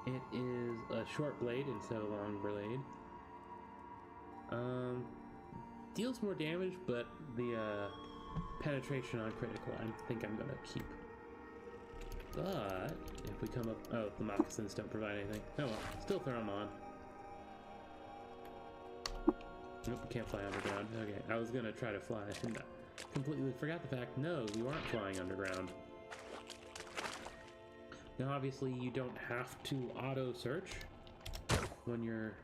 It is a short blade instead of a long blade. Deals more damage, but the penetration on critical I think I'm gonna keep. But if we come up... Oh, the moccasins don't provide anything. Oh well, still throw them on. Nope, can't fly underground. Okay, I was gonna try to fly and completely forgot the fact, no, you aren't flying underground. Now obviously you don't have to auto search when you're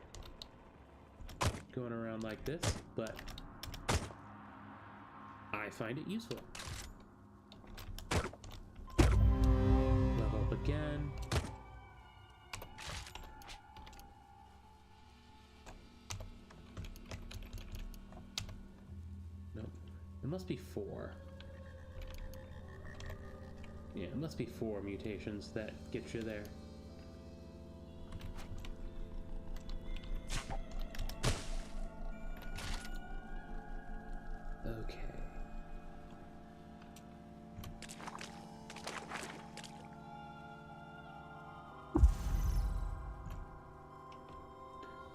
going around like this, but I find it useful. Level up again. Nope. It must be 4. Yeah, it must be 4 mutations that get you there. Okay.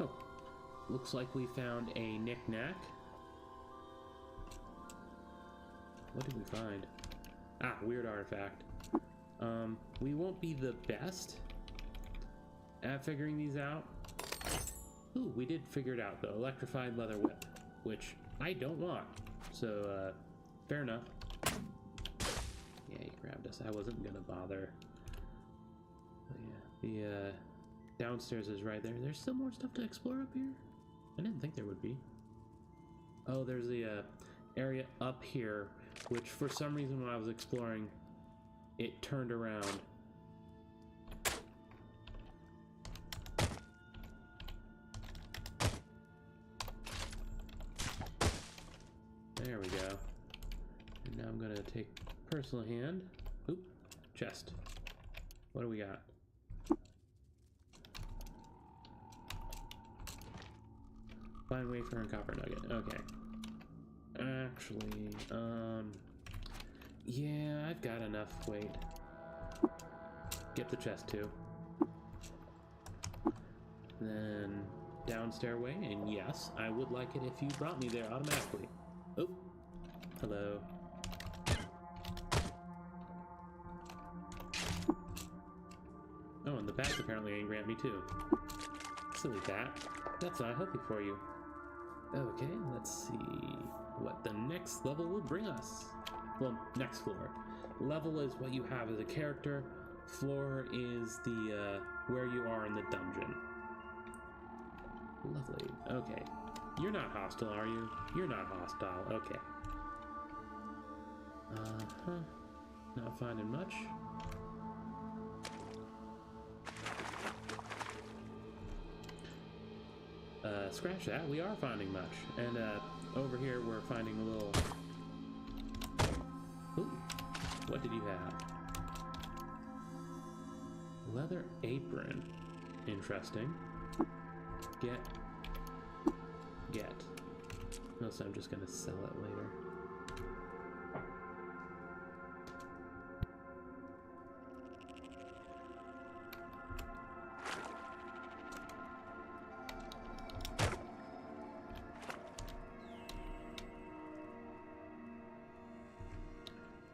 Oh, looks like we found a knick-knack. What did we find? Ah, weird artifact. We won't be the best at figuring these out. Ooh, we did figure it out though. Electrified leather whip, which I don't want. So, fair enough. Yeah, he grabbed us. I wasn't gonna bother. But yeah, the downstairs is right there. There's still more stuff to explore up here? I didn't think there would be. Oh, there's the area up here, which for some reason when I was exploring, it turned around. There we go. And now I'm gonna take personal hand. Oop, chest. What do we got? Fine wafer and copper nugget. Okay. Actually, yeah, I've got enough. Wait. Get the chest too. Then down stairway, and yes, I would like it if you brought me there automatically. Oh, hello. Oh, and the bat's apparently angry at me too. Silly bat. That's not healthy for you. Okay, let's see what the next level will bring us. Well, next floor. Level is what you have as a character. Floor is the where you are in the dungeon. Lovely. Okay. You're not hostile, are you? You're not hostile. Okay. Uh-huh. Not finding much. Scratch that. We are finding much. And over here we're finding a little... Ooh. What did you have? Leather apron. Interesting. Get. Unless I'm just gonna sell it later.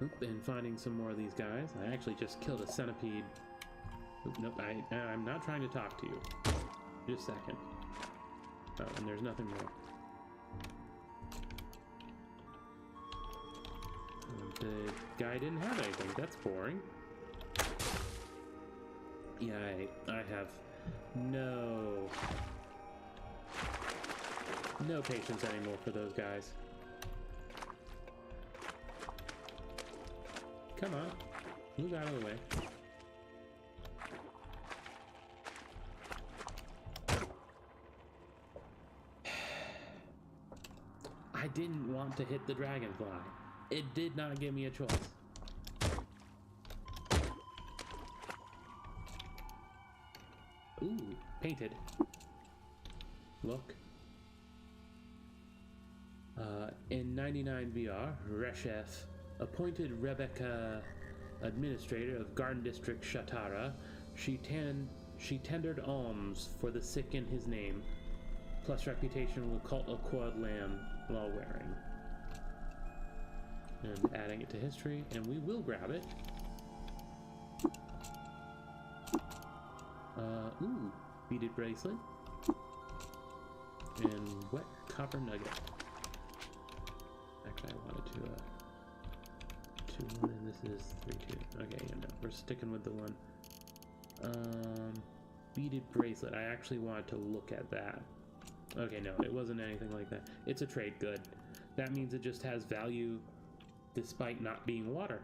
Oop, and finding some more of these guys. I actually just killed a centipede. Oop, nope, I'm not trying to talk to you. Just a second. Oh, and there's nothing more. The guy didn't have anything. That's boring. Yeah, I have no patience anymore for those guys. Come on, move out of the way. I didn't want to hit the dragonfly. It did not give me a choice. Ooh, painted. Look. In 99 VR, Reshef appointed Rebecca administrator of Garden District Shatara. She tendered alms for the sick in his name, plus reputation will cult a quad lamb while wearing. And adding it to history, and we will grab it. Ooh, beaded bracelet. And wet copper nugget. Actually, I wanted to, 2-1, and this is 3-2. Okay, yeah, no, we're sticking with the one. Beaded bracelet. I actually wanted to look at that. Okay, no, it wasn't anything like that. It's a trade good. That means it just has value despite not being water.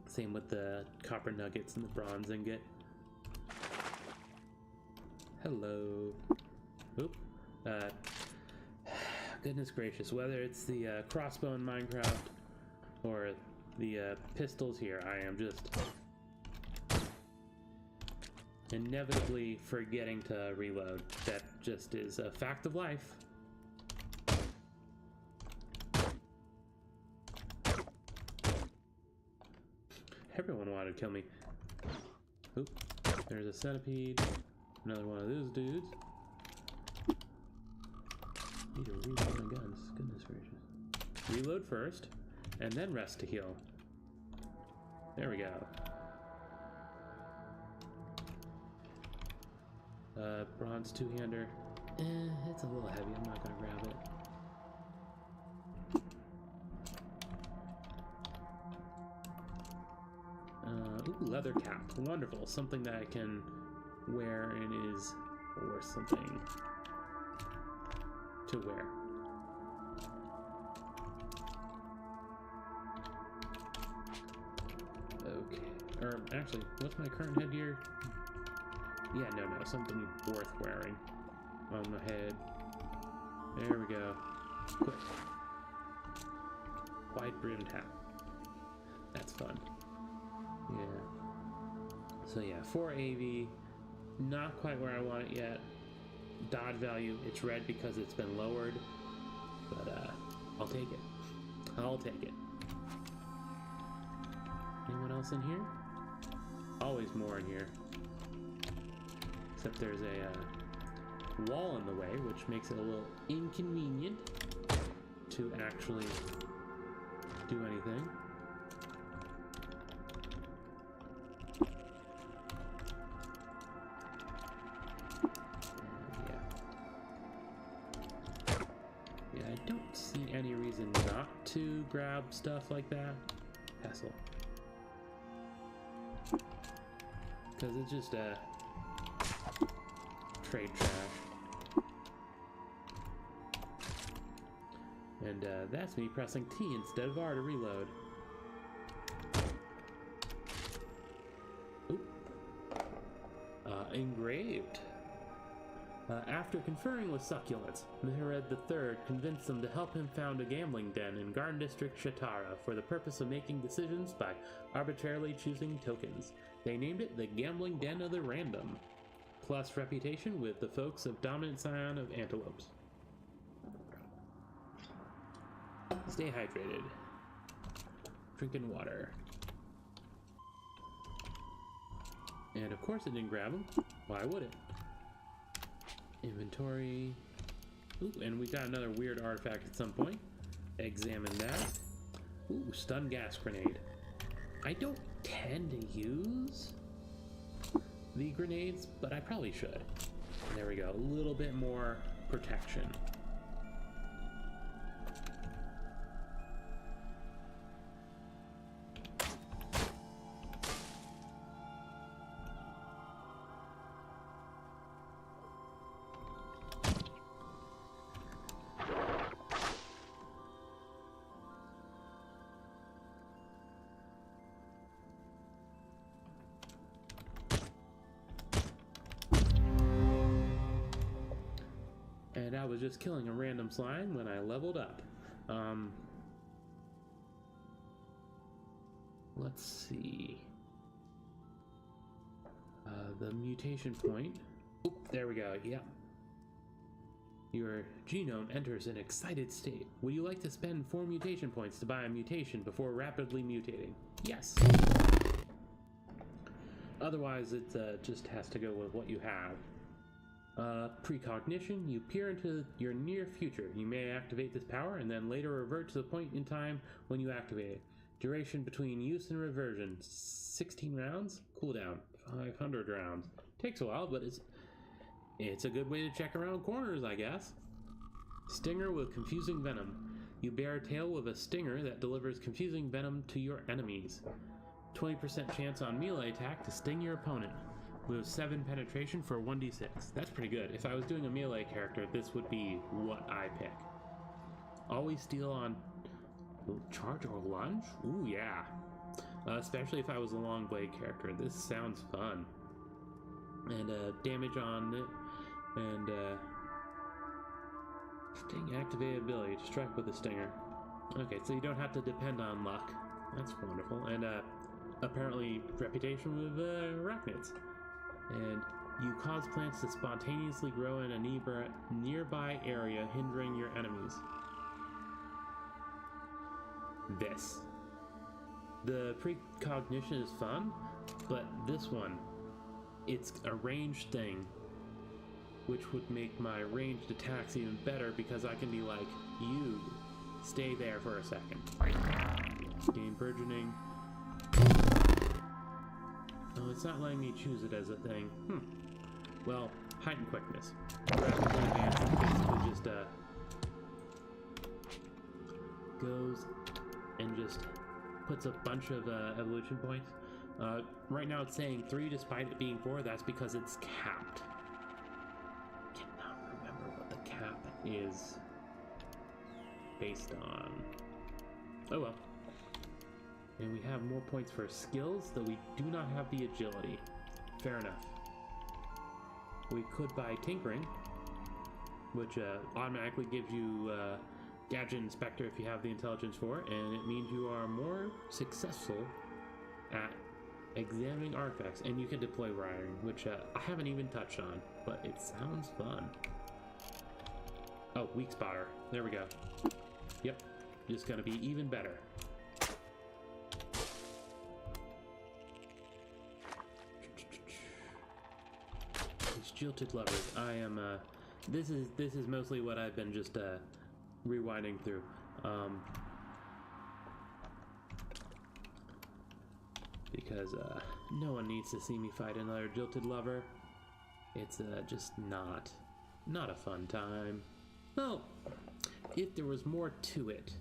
Same with the copper nuggets and the bronze ingot. Hello. Oop. Goodness gracious, whether it's the crossbow in Minecraft or the pistols here, I am just inevitably forgetting to reload. That just is a fact of life. Everyone wanted to kill me. Oop, there's a centipede. Another one of those dudes. Need to reload my guns. Goodness gracious. Reload first, and then rest to heal. There we go. Bronze two-hander. It's a little heavy. I'm not gonna grab it. Ooh, leather cap. Wonderful. Something that I can wear and is worth something to wear. Okay. Or actually, what's my current headgear? Yeah, no, something worth wearing on the head. There we go. Quick. Wide brimmed hat. That's fun. Yeah. So yeah, 4 AV, not quite where I want it yet. dodge value. It's red because it's been lowered, but I'll take it. I'll take it. Anyone else in here? Always more in here. Except there's a wall in the way, which makes it a little inconvenient to actually do anything. Yeah, I don't see any reason not to grab stuff like that. Pestle. Because it's just trade trash. And that's me pressing T instead of R to reload. Oop. Engraved. After conferring with Succulents, Mihared III convinced them to help him found a gambling den in Garden District Shatara for the purpose of making decisions by arbitrarily choosing tokens. They named it the Gambling Den of the Random, plus reputation with the folks of Dominant Scion of Antelopes. Stay hydrated. Drinking water. And of course it didn't grab them. Why would it? Inventory. Ooh, and we got another weird artifact at some point. Examine that. Ooh, stun gas grenade. I don't tend to use the grenades, but I probably should. There we go, a little bit more protection. And I was just killing a random slime when I leveled up. Let's see. The mutation point. Oop, there we go, yeah. Your genome enters an excited state. Would you like to spend 4 mutation points to buy a mutation before rapidly mutating? Yes. Otherwise, it just has to go with what you have. Precognition, you peer into your near future. You may activate this power and then later revert to the point in time when you activate it. Duration between use and reversion, 16 rounds. Cooldown, 500 rounds. Takes a while, but it's a good way to check around corners, I guess. Stinger with confusing venom. You bear a tail with a stinger that delivers confusing venom to your enemies. 20% chance on melee attack to sting your opponent. With 7 penetration for 1d6. That's pretty good. If I was doing a melee character, this would be what I pick. Always steal on charge or lunge? Ooh, yeah. Especially if I was a long blade character. This sounds fun. And damage on it. And sting activated ability to strike with a stinger. Okay, so you don't have to depend on luck. That's wonderful. And apparently reputation with arachnids. And you cause plants to spontaneously grow in a nearby area, hindering your enemies. This. The precognition is fun, but this one, it's a ranged thing, which would make my ranged attacks even better because I can be like, you, stay there for a second. Gain burgeoning. Oh, it's not letting me choose it as a thing. Well, heightened quickness. Rapidly advancing basically just goes and just puts a bunch of evolution points. Right now it's saying 3 despite it being 4. That's because it's capped. Cannot remember what the cap is based on. Oh well. And we have more points for skills, though we do not have the agility. Fair enough. We could buy Tinkering, which automatically gives you Gadget Inspector if you have the intelligence for it, and it means you are more successful at examining artifacts, and you can deploy wiring, which I haven't even touched on, but it sounds fun. Oh, weak spotter. There we go. Yep. Just gonna be even better. These jilted lovers. I am, this is mostly what I've been just, rewinding through. Because, no one needs to see me fight another jilted lover. It's, just not a fun time. Well, if there was more to it.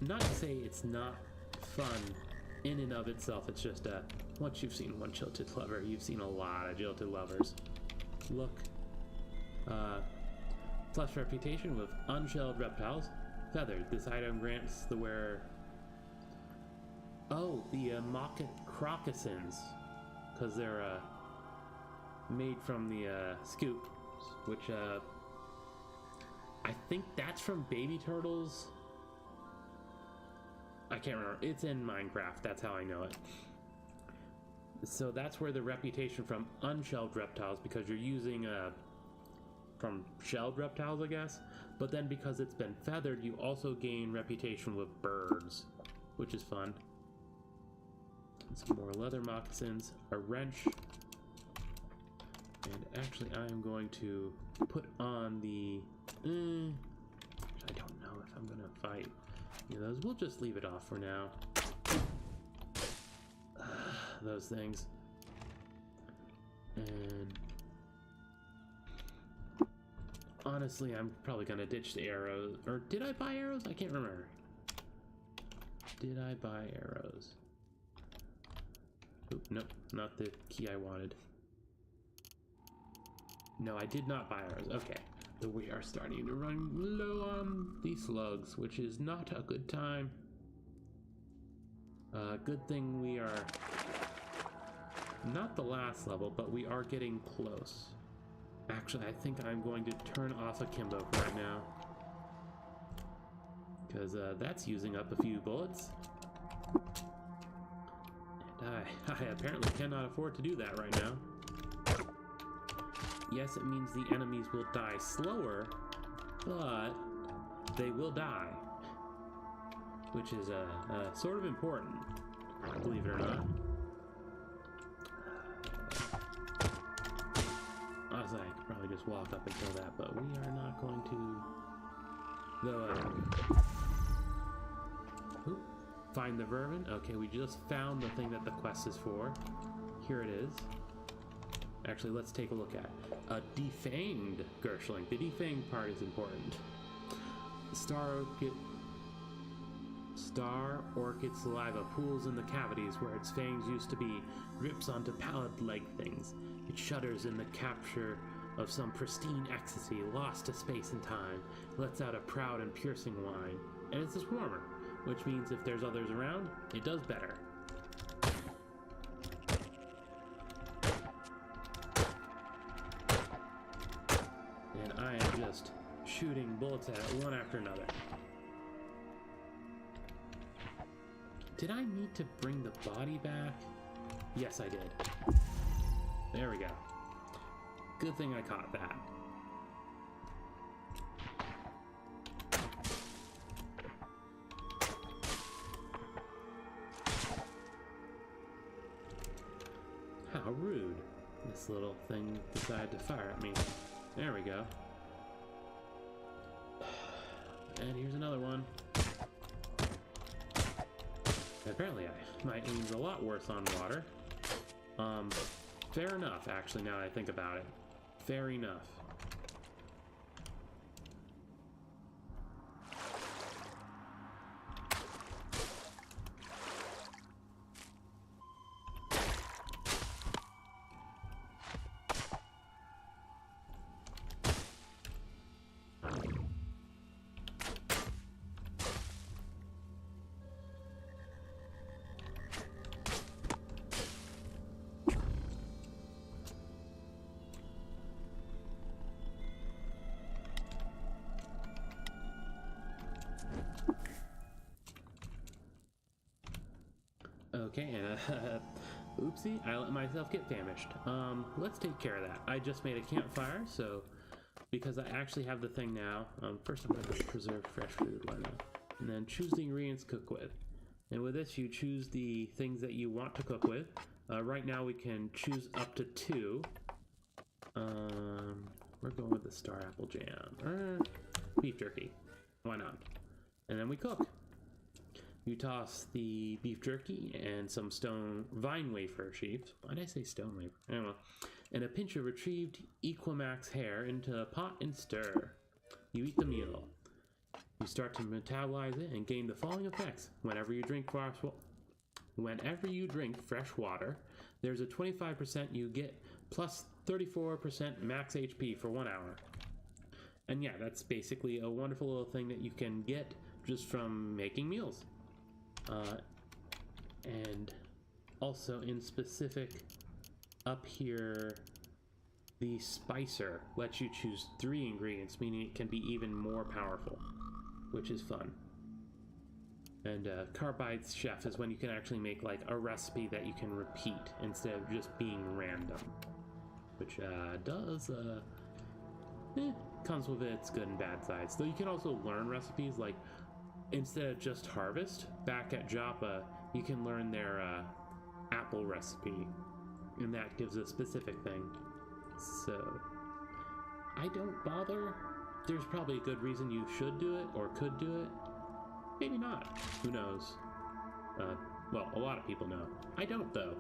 Not to say it's not fun in and of itself, it's just, once you've seen one jilted lover, you've seen a lot of jilted lovers. Look. Flesh reputation with unshelled reptiles. Feathered. This item grants the wearer... Oh, the crocossins. Because they're, made from the, scoop. Which, I think that's from baby turtles. I can't remember. It's in Minecraft. That's how I know it. So that's where the reputation from unshelled reptiles, because you're using from shelled reptiles, I guess. But then because it's been feathered, you also gain reputation with birds, which is fun. Some more leather moccasins, a wrench, and actually I am going to put on the... I don't know if I'm going to fight. You know, those, we'll just leave it off for now. Those things. And honestly, I'm probably gonna ditch the arrows. Or did I buy arrows? I can't remember. Did I buy arrows? Oop, nope, not the key I wanted. No, I did not buy arrows. Okay. Though we are starting to run low on these slugs, which is not a good time. Good thing we are not the last level, but we are getting close. Actually, I think I'm going to turn off Akimbo right now. Because that's using up a few bullets. And I apparently cannot afford to do that right now. Yes, it means the enemies will die slower, but they will die. Which is sort of important, believe it or not. Honestly, I could probably just walk up and kill that, but we are not going to... Find the vermin. Okay, we just found the thing that the quest is for. Here it is. Actually, let's take a look at a defanged Gershling. The defanged part is important. Star orchid saliva pools in the cavities where its fangs used to be, drips onto pallid-like things. It shudders in the capture of some pristine ecstasy, lost to space and time, lets out a proud and piercing whine. And it's a swarmer, which means if there's others around, it does better. And I am just shooting bullets at it one after another. Did I need to bring the body back? Yes, I did. There we go. Good thing I caught that. How rude. This little thing decided to fire at me. There we go. And here's another one. Apparently, my aim's a lot worse on water. Fair enough, actually, now that I think about it. Fair enough. Okay, and oopsie, I let myself get famished. Let's take care of that. I just made a campfire, so because I actually have the thing now. First I'm going to preserve fresh food, why not? And then choose the ingredients to cook with. And with this, you choose the things that you want to cook with. Right now we can choose up to 2. We're going with the star apple jam. Beef jerky. Why not? And then we cook. You toss the beef jerky and some stone vine wafer sheaves. Why did I say stone wafer? I don't know. And a pinch of retrieved Equimax hair into a pot and stir. You eat the meal. You start to metabolize it and gain the following effects. Whenever you drink fresh water, there's a 25% you get plus 34% max HP for 1 hour. And yeah, that's basically a wonderful little thing that you can get just from making meals. And also in specific, up here, the spicer lets you choose 3 ingredients, meaning it can be even more powerful, which is fun. And Carbide Chef is when you can actually make like a recipe that you can repeat instead of just being random, which comes with its good and bad sides. Though you can also learn recipes, like instead of just harvest, back at Joppa, you can learn their apple recipe, and that gives a specific thing. So I don't bother. There's probably a good reason you should do it or could do it. Maybe not. Who knows? Well, a lot of people know. I don't, though.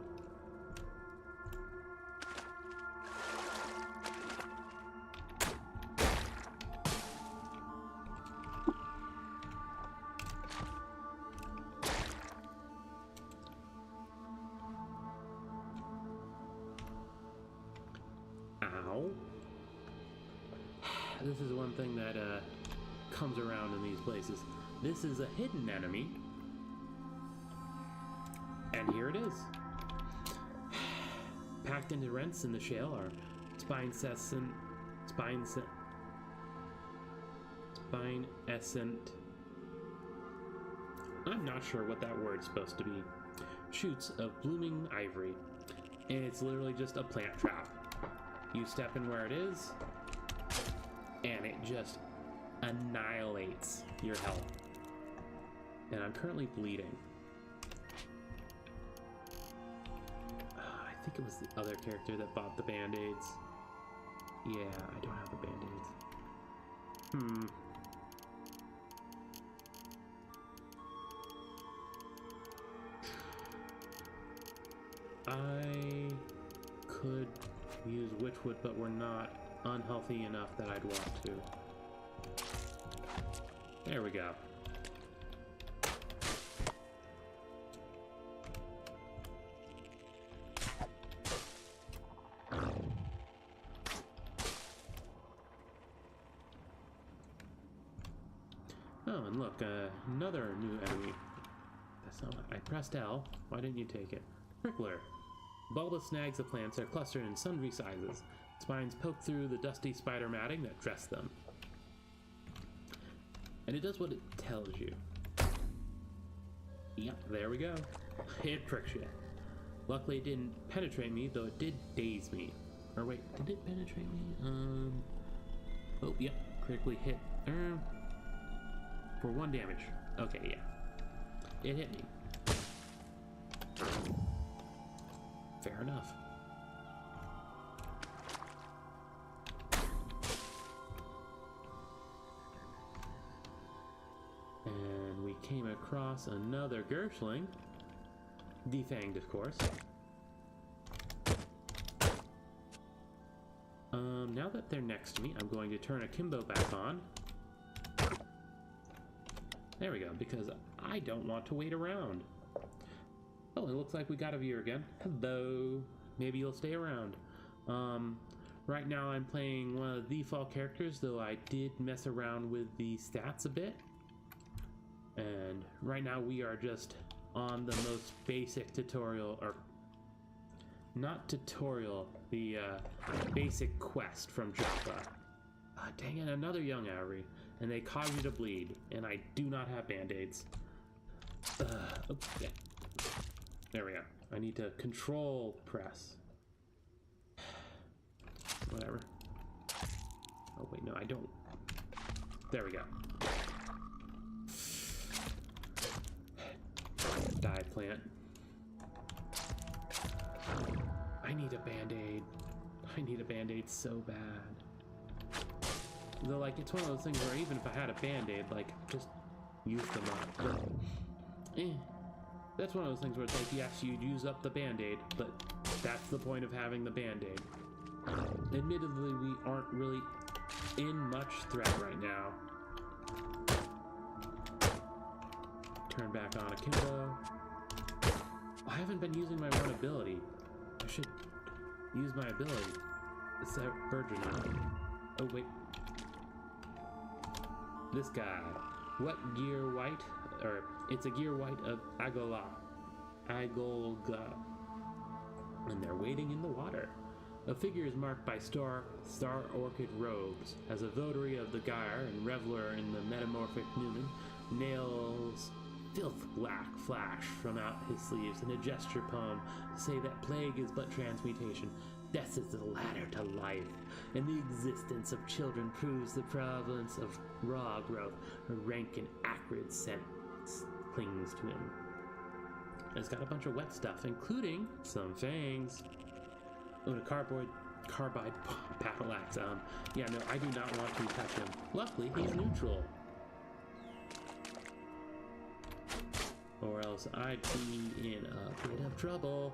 Ow. This is one thing that comes around in these places. This is a hidden enemy, and here it is. Packed into rents in the shale are spinescent. I'm not sure what that word's supposed to be. Shoots of blooming ivory, and it's literally just a plant trap. You step in where it is, and it just annihilates your health. And I'm currently bleeding. I think it was the other character that bought the band-aids. Yeah, I don't have the band-aids. I could use Witchwood, but we're not unhealthy enough that I'd want to. There we go. Oh, and look, another new enemy. That's not what I pressed L. Why didn't you take it? Prickler. Bulbous snags of plants are clustered in sundry sizes. Spines poke through the dusty spider matting that dress them. And it does what it tells you. Yep, there we go. It pricks you. Luckily it didn't penetrate me, though it did daze me. Or wait, did it penetrate me? Oh, yep, critically hit. For 1 damage. Okay, yeah. It hit me. Fair enough. And we came across another Gershling. Defanged, of course. Now that they're next to me, I'm going to turn Akimbo back on. There we go, because I don't want to wait around. Oh, it looks like we got a viewer again. Hello. Maybe you'll stay around. Right now I'm playing one of the default characters, though I did mess around with the stats a bit. And right now we are just on the most basic tutorial, or not tutorial, the basic quest from Joppa. Dang it, another young Auri. And they cause you to bleed, and I do not have band-aids. Okay. There we go. I need to control press. Whatever. Oh, wait, no, I don't. There we go. Die, plant. I need a band-aid. I need a band-aid so bad. Though, like, it's one of those things where even if I had a band-aid, like, just use them up. But, that's one of those things where it's like, yes, you'd use up the band-aid, but that's the point of having the band-aid. Admittedly, we aren't really in much threat right now. Turn back on akimbo. I haven't been using my one ability. I should use my ability. Is that burgeoning? Oh, wait. This guy. What gear white? Or, it's a gear white of Agolga. And they're waiting in the water. A figure is marked by star orchid robes. As a votary of the gyre and reveler in the metamorphic Newman, nails filth black flash from out his sleeves in a gesture poem to say that plague is but transmutation. Death is the ladder to life, and the existence of children proves the prevalence of raw growth. A rank and acrid scent clings to him. It's got a bunch of wet stuff, including some fangs. Oh, and a carbide battle axe. Yeah, no, I do not want to touch him. Luckily, he's neutral. Or else I'd be in a bit of trouble.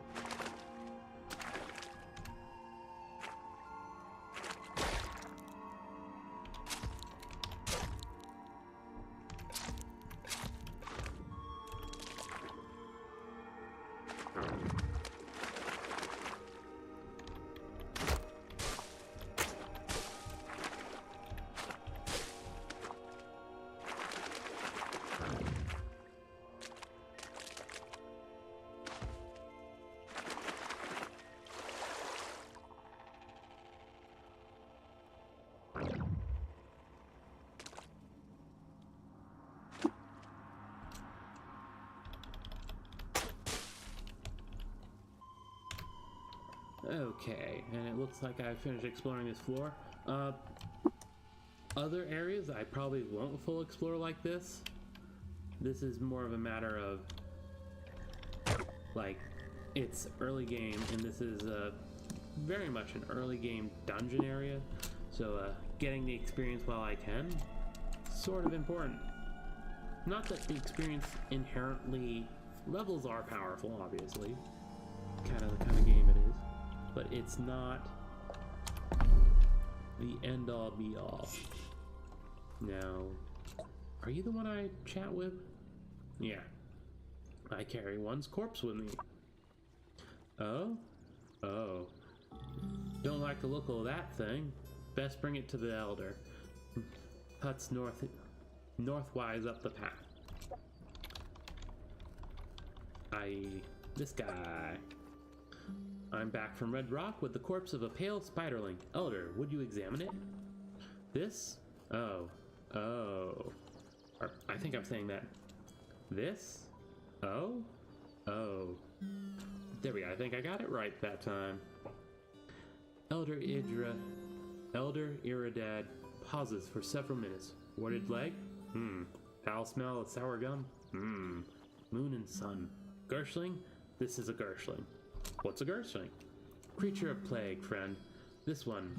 Okay, and it looks like I've finished exploring this floor. Other areas I probably won't full explore like this. This is more of a matter of, like, it's early game, and this is very much an early game dungeon area. So getting the experience while I can, sort of important. Not that the experience inherently, levels are powerful, obviously. Kind of the kind of game it is. But it's not the end-all be-all. Now, are you the one I chat with? Yeah. I carry one's corpse with me. Oh? Oh. Don't like the look of that thing. Best bring it to the elder. Huts northwise up the path. This guy. I'm back from Red Rock with the corpse of a pale spiderling. Elder, would you examine it? This? Oh. Oh. I think I'm saying that. This? Oh? Oh. There we go. I think I got it right that time. Elder Iridad pauses for several minutes. Warded leg? Foul smell of sour gum? Moon and sun. Gershling? This is a Gershling. What's a Gershling? Creature of plague, friend. This one.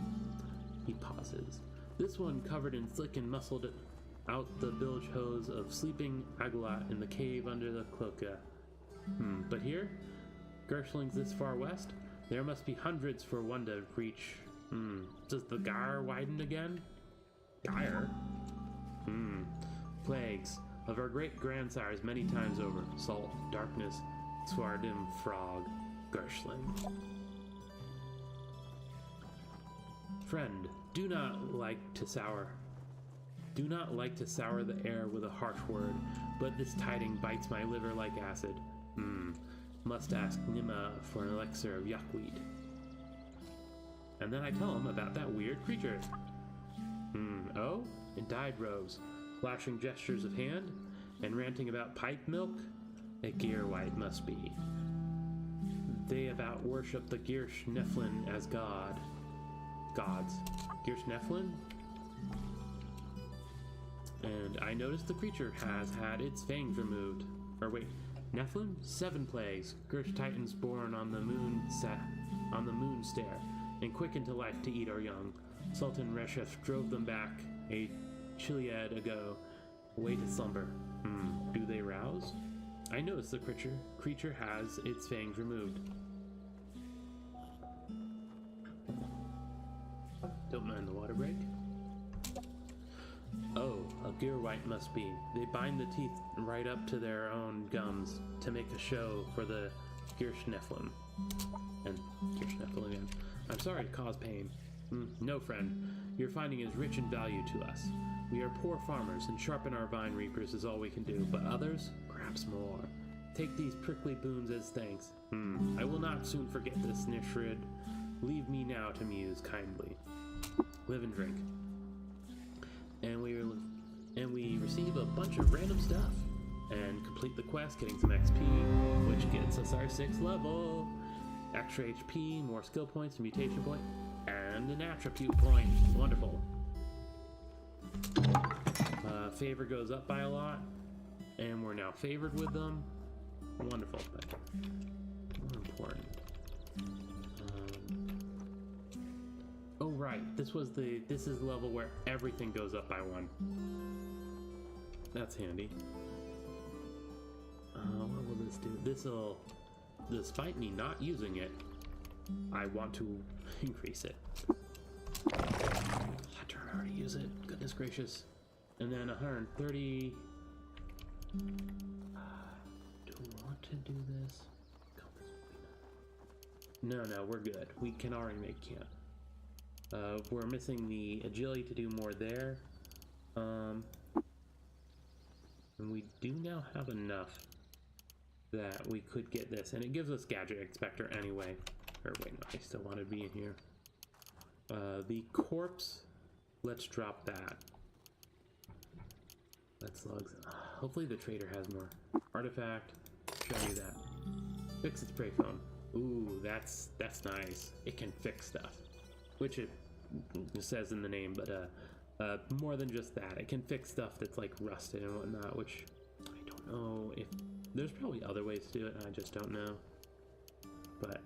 He pauses. This one covered in slick and muscled out the bilge hose of sleeping Aguilat in the cave under the cloaca. But here? Gershlings this far west? There must be hundreds for one to reach. Does the gyre widen again? Gyre? Plagues of our great grandsires many times over. Salt, darkness, Swardim frog. Gershling. Friend, do not like to sour the air with a harsh word, but this tiding bites my liver like acid. Must ask Nima for an elixir of yuckweed. And then I tell him about that weird creature. Oh? In dyed robes, flashing gestures of hand, and ranting about pipe milk? A gear white must be. They about worship the Girsh Nephlin as gods. Girsh Nephlin? And I noticed the creature has had its fangs removed. Or wait, Nephilim? 7 plagues. Gersh titans born on the moon stair, and quickened to life to eat our young. Sultan Reshef drove them back a chiliad ago, away to slumber. Do they rouse? I noticed the creature has its fangs removed. Don't mind the water break. Oh, a gear white must be. They bind the teeth right up to their own gums to make a show for the Gersh Nephilim. And Gersh Nephilim again. I'm sorry to cause pain. No, friend. Your finding is rich in value to us. We are poor farmers, and sharpen our vine reapers is all we can do, but others, perhaps more. Take these prickly boons as thanks. I will not soon forget this, Nishrid. Leave me now to muse kindly. Live and drink. And we receive a bunch of random stuff and complete the quest, getting some XP, which gets us our 6th level. Extra HP, more skill points, a mutation point, and an attribute point. Wonderful. Favor goes up by a lot, and we're now favored with them. Wonderful, but more important. Oh right, this is the level where everything goes up by 1. That's handy. What will this do? Despite me not using it, I want to increase it. I turn already use it. Goodness gracious. And then 130. Do we want to do this? No, we're good. We can already make camp. We're missing the agility to do more there. And we do now have enough that we could get this, and it gives us Gadget Inspector anyway. Or wait, no, I still want to be in here. The corpse, let's drop that. That's lugs. Hopefully the trader has more. Artifact, show you that. Fix its prey phone. Ooh, that's nice. It can fix stuff, which it says in the name, but more than just that, it can fix stuff that's like rusted and whatnot, which I don't know if there's probably other ways to do it, and I just don't know. But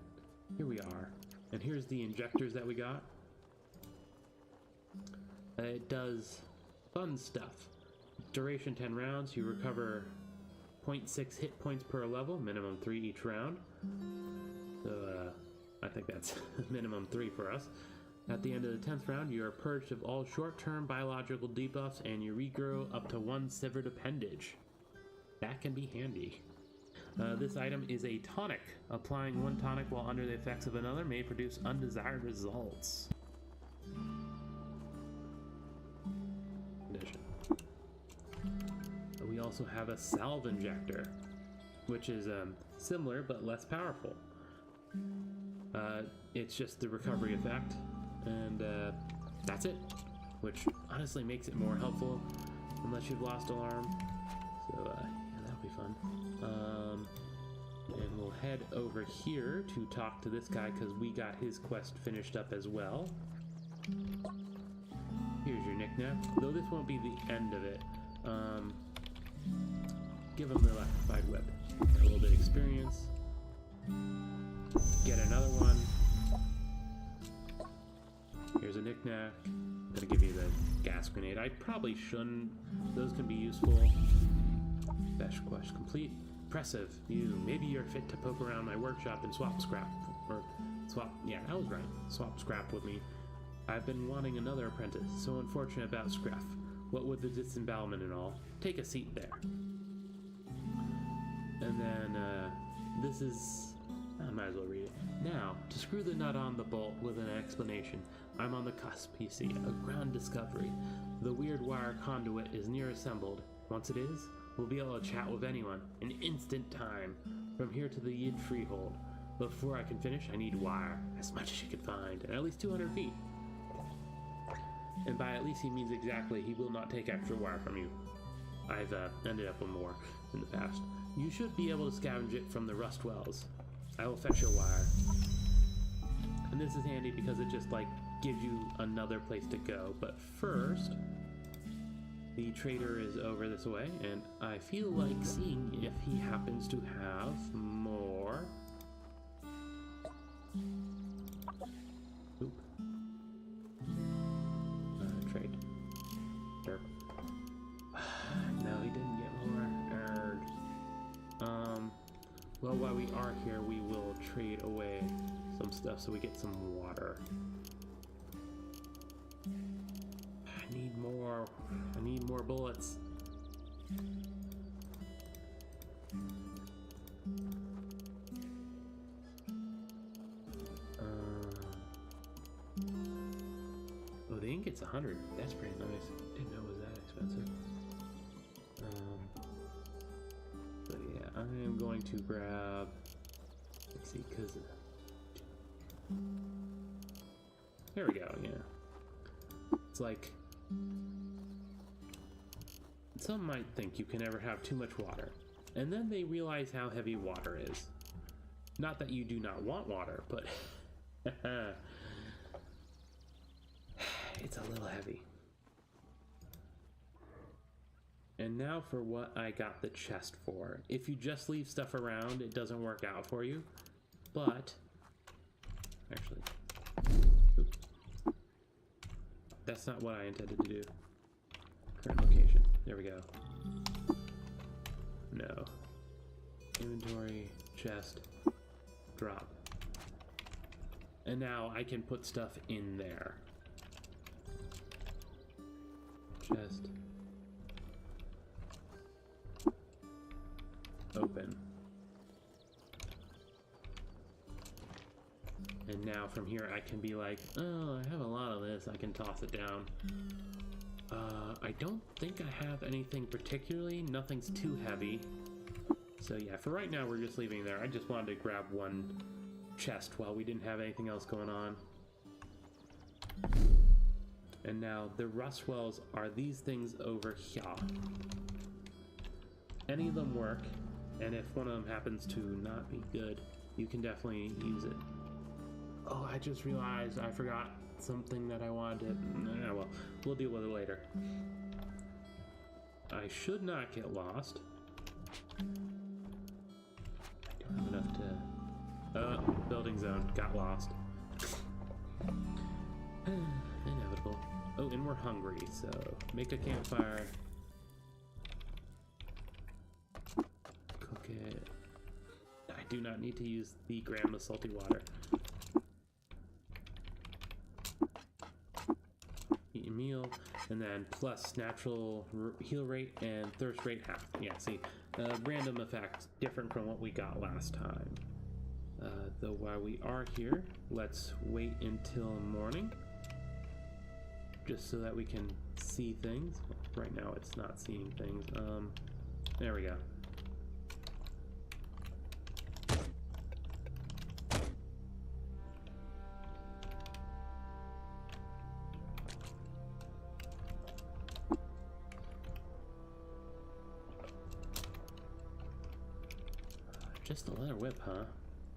here we are, and here's the injectors that we got. It does fun stuff. Duration 10 rounds. You recover 0.6 hit points per level, minimum 3 each round. So I think that's minimum 3 for us. At the end of the 10th round, you are purged of all short-term biological debuffs, and you regrow up to 1 severed appendage. That can be handy. This item is a tonic. Applying 1 tonic while under the effects of another may produce undesired results. Condition. We also have a salve injector, which is similar but less powerful. It's just the recovery effect, and that's it, which honestly makes it more helpful unless you've lost alarm. So yeah, that'll be fun. And we'll head over here to talk to this guy because we got his quest finished up as well. Here's your knick-knack, though this won't be the end of it. Give him the electrified whip. A little bit of experience. Get another one. Here's a knick-knack. I'm gonna give you the gas grenade. I probably shouldn't. Those can be useful. Fetch quest complete. Impressive. Maybe you're fit to poke around my workshop and swap scrap. Yeah, I was right. Swap scrap with me. I've been wanting another apprentice. So unfortunate about scrap. What with the disembowelment and all. Take a seat there. And then, this is... I might as well read it. Now, to screw the nut on the bolt with an explanation. I'm on the cusp, you see, a ground discovery. The weird wire conduit is near assembled. Once it is, we'll be able to chat with anyone in instant time, from here to the Yid Freehold. Before I can finish, I need wire, as much as you can find, and at least 200 feet. And by at least he means exactly, he will not take extra wire from you. I've ended up with more in the past. You should be able to scavenge it from the rust wells. I will fetch your wire. And this is handy because it just like gives you another place to go. But first, the trader is over this way, and I feel like seeing if he happens to have more. Oop. Trade. Derp. No, he didn't get more. Well, while we are here, we will trade away some stuff so we get some water. I need more. I need more bullets. Oh, the inket's 100. That's pretty nice. Didn't know it was that expensive. But yeah, I am going to grab. Let's see, cause there we go. Yeah, it's like some might think you can never have too much water, and then they realize how heavy water is. Not that you do not want water, but it's a little heavy. And now for what I got the chest for. If you just leave stuff around, it doesn't work out for you. But, actually, oops. That's not what I intended to do. Current location. There we go. No. Inventory, chest, drop. And now I can put stuff in there. Chest. Open. And now from here I can be like, oh, I have a lot of this, I can toss it down. I don't think I have anything particularly, nothing's too heavy. So yeah, for right now we're just leaving there. I just wanted to grab one chest while we didn't have anything else going on. And now the rust wells are these things over here. Any of them work. And if one of them happens to not be good, you can definitely use it. Oh, I just realized I forgot something that I wanted to... well, we'll deal with it later. I should not get lost. I don't have enough to... building zone. Got lost. Inevitable. Oh, and we're hungry, so make a campfire. It. I do not need to use the gram of salty water. Eat a meal, and then plus natural heal rate and thirst rate half. Yeah, see, random effect, different from what we got last time. Though while we are here, let's wait until morning, just so that we can see things. Right now it's not seeing things. There we go. Just a leather whip, huh?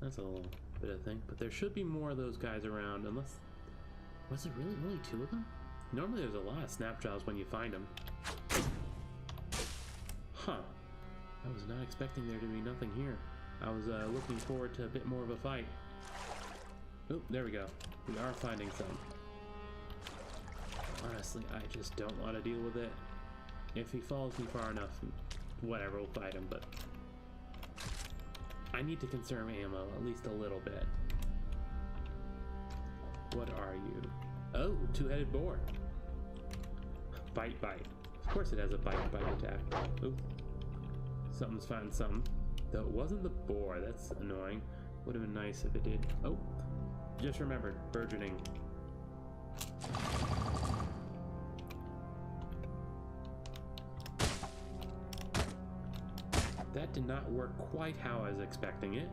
That's a little bit of thing. But there should be more of those guys around, unless... Was there really only 2 of them? Normally there's a lot of snapjaws when you find them. Huh. I was not expecting there to be nothing here. I was looking forward to a bit more of a fight. Oh, there we go. We are finding some. Honestly, I just don't want to deal with it. If he follows me far enough, whatever, we'll fight him, but... I need to conserve ammo, at least a little bit. What are you? Oh, 2-headed boar. Bite, bite. Of course it has a bite attack. Oop. Something's finding something. Though it wasn't the boar, that's annoying. Would have been nice if it did. Oh, just remembered, burgeoning. That did not work quite how I was expecting it,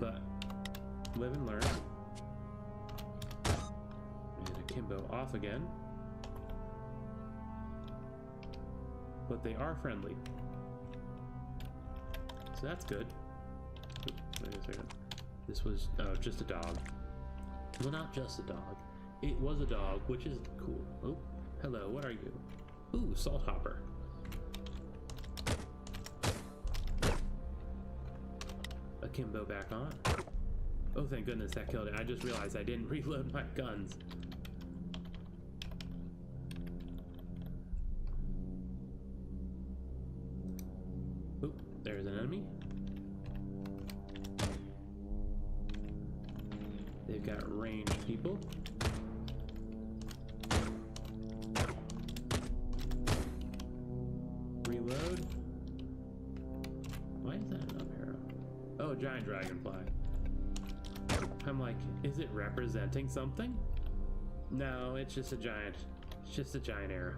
but live and learn. And Akimbo off again. But they are friendly. So that's good. Oops, wait a second. This was, oh, just a dog. Well, not just a dog. It was a dog, which is cool. Oh, hello, what are you? Ooh, salt hopper. Akimbo back on. Oh, thank goodness that killed it. I just realized I didn't reload my guns. Oop, there's an enemy. They've got ranged people. Reload. Why is that an up arrow? Oh, giant dragonfly. I'm like, is it representing something? No, it's just a giant arrow.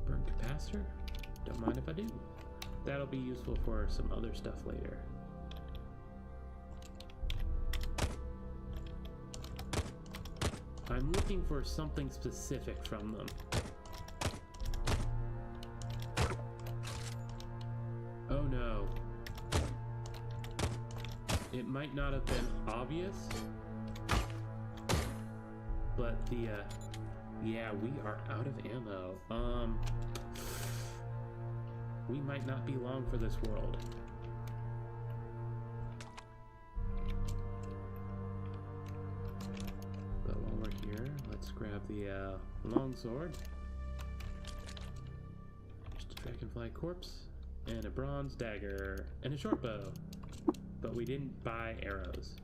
Burn capacitor? Don't mind if I do. That'll be useful for some other stuff later. I'm looking for something specific from them. Oh no. It might not have been obvious, but yeah, we are out of ammo. We might not be long for this world. But while we're here, let's grab the longsword. Just a dragonfly corpse, and a bronze dagger, and a short bow. But we didn't buy arrows.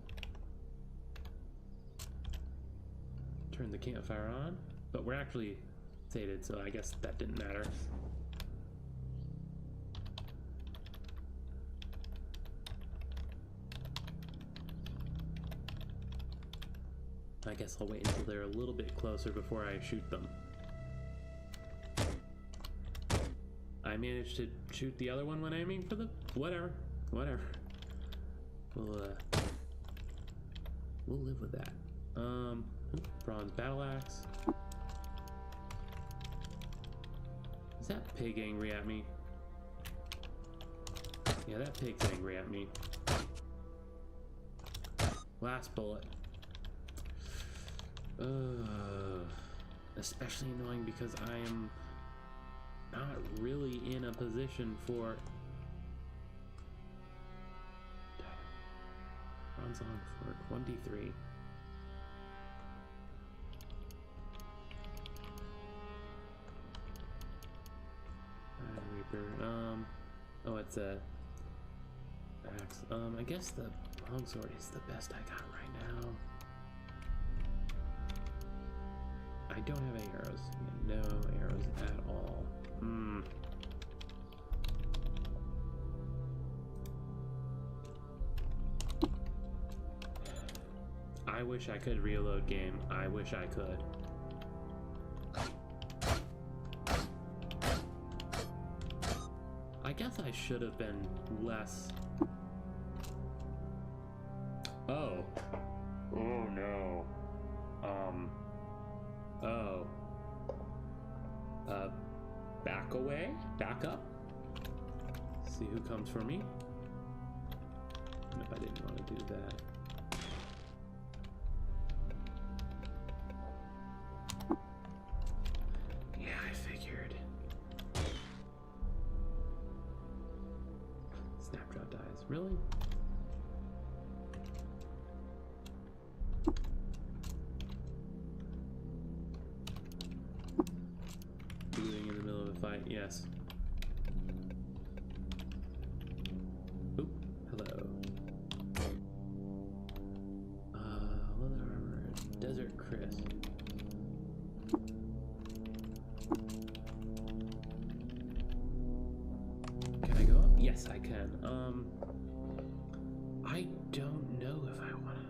Turn the campfire on, but we're actually sated, so I guess that didn't matter. I guess I'll wait until they're a little bit closer before I shoot them. I managed to shoot the other one when aiming for the... Whatever. We'll live with that. Bronze battle axe. Is that pig angry at me? Yeah, that pig's angry at me. Last bullet. Especially annoying because I am not really in a position for... Bronze long for 23. Reaper. Oh, it's a axe. I guess the longsword is the best I got right now. I don't have any arrows. No arrows at all. I wish I could reload game. I wish I could. I guess I should have been less... Oh. Oh no. Oh. Back away? Back up? See who comes for me? And if I didn't want to do that. Yeah, I figured. Snapshot dies. Really? Looting in the middle of a fight, yes. Oop, hello. Leather armor, desert Chris. Can I go up? Yes, I can. I don't know if I wanna,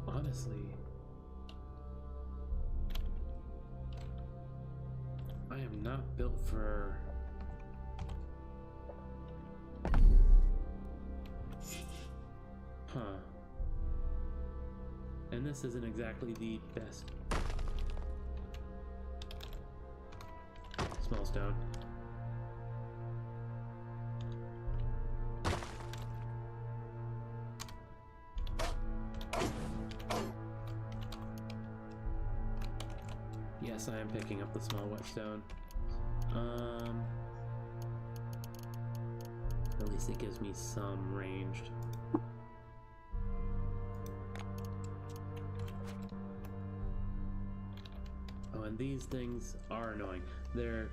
honestly, I am not built for... Huh. And this isn't exactly the best whetstone. Yes, I am picking up the small whetstone. At least it gives me some ranged. Oh, and these things are annoying. They're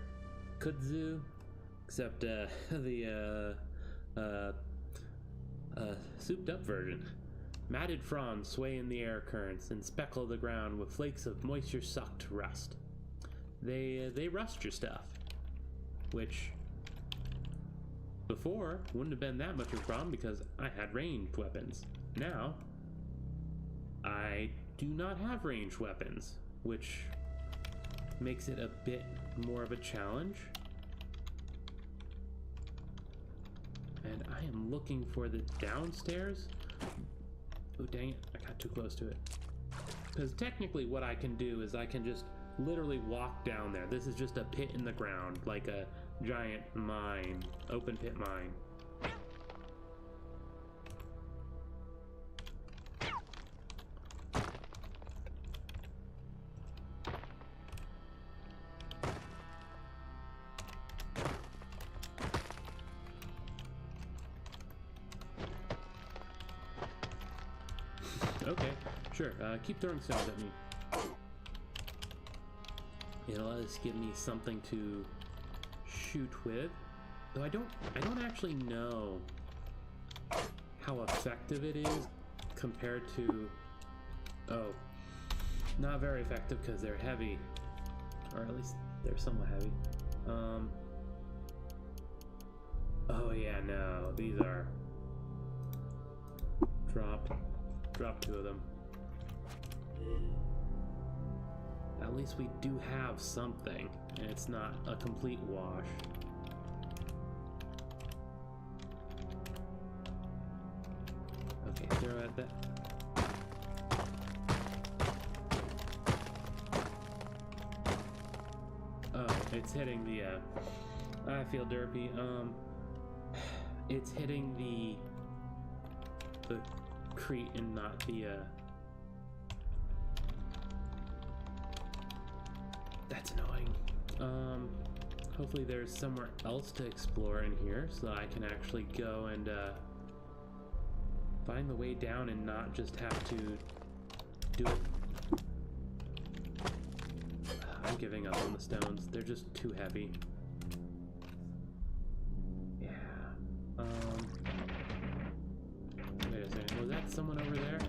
kudzu, except the souped up version. Matted fronds sway in the air currents and speckle the ground with flakes of moisture-sucked rust. They rust your stuff, which before wouldn't have been that much of a problem because I had ranged weapons. Now, I do not have ranged weapons, which makes it a bit more of a challenge. And I am looking for the downstairs. Oh, dang it. I got too close to it. Because technically what I can do is I can just literally walk down there. This is just a pit in the ground, like a giant mine, open pit mine. Okay, sure. Keep throwing stones at me. It'll at least give me something to shoot with. Though I don't actually know how effective it is compared to... Oh, not very effective because they're heavy. Or at least they're somewhat heavy. Oh yeah, no. These are... Drop two of them. At least we do have something, and it's not a complete wash. Okay, throw at that. Oh, it's hitting the, I feel derpy. It's hitting the crete and not the, That's annoying. Hopefully there's somewhere else to explore in here so that I can actually go and, find the way down and not just have to do it. I'm giving up on the stones. They're just too heavy. Yeah. Wait a second. Was that someone over there?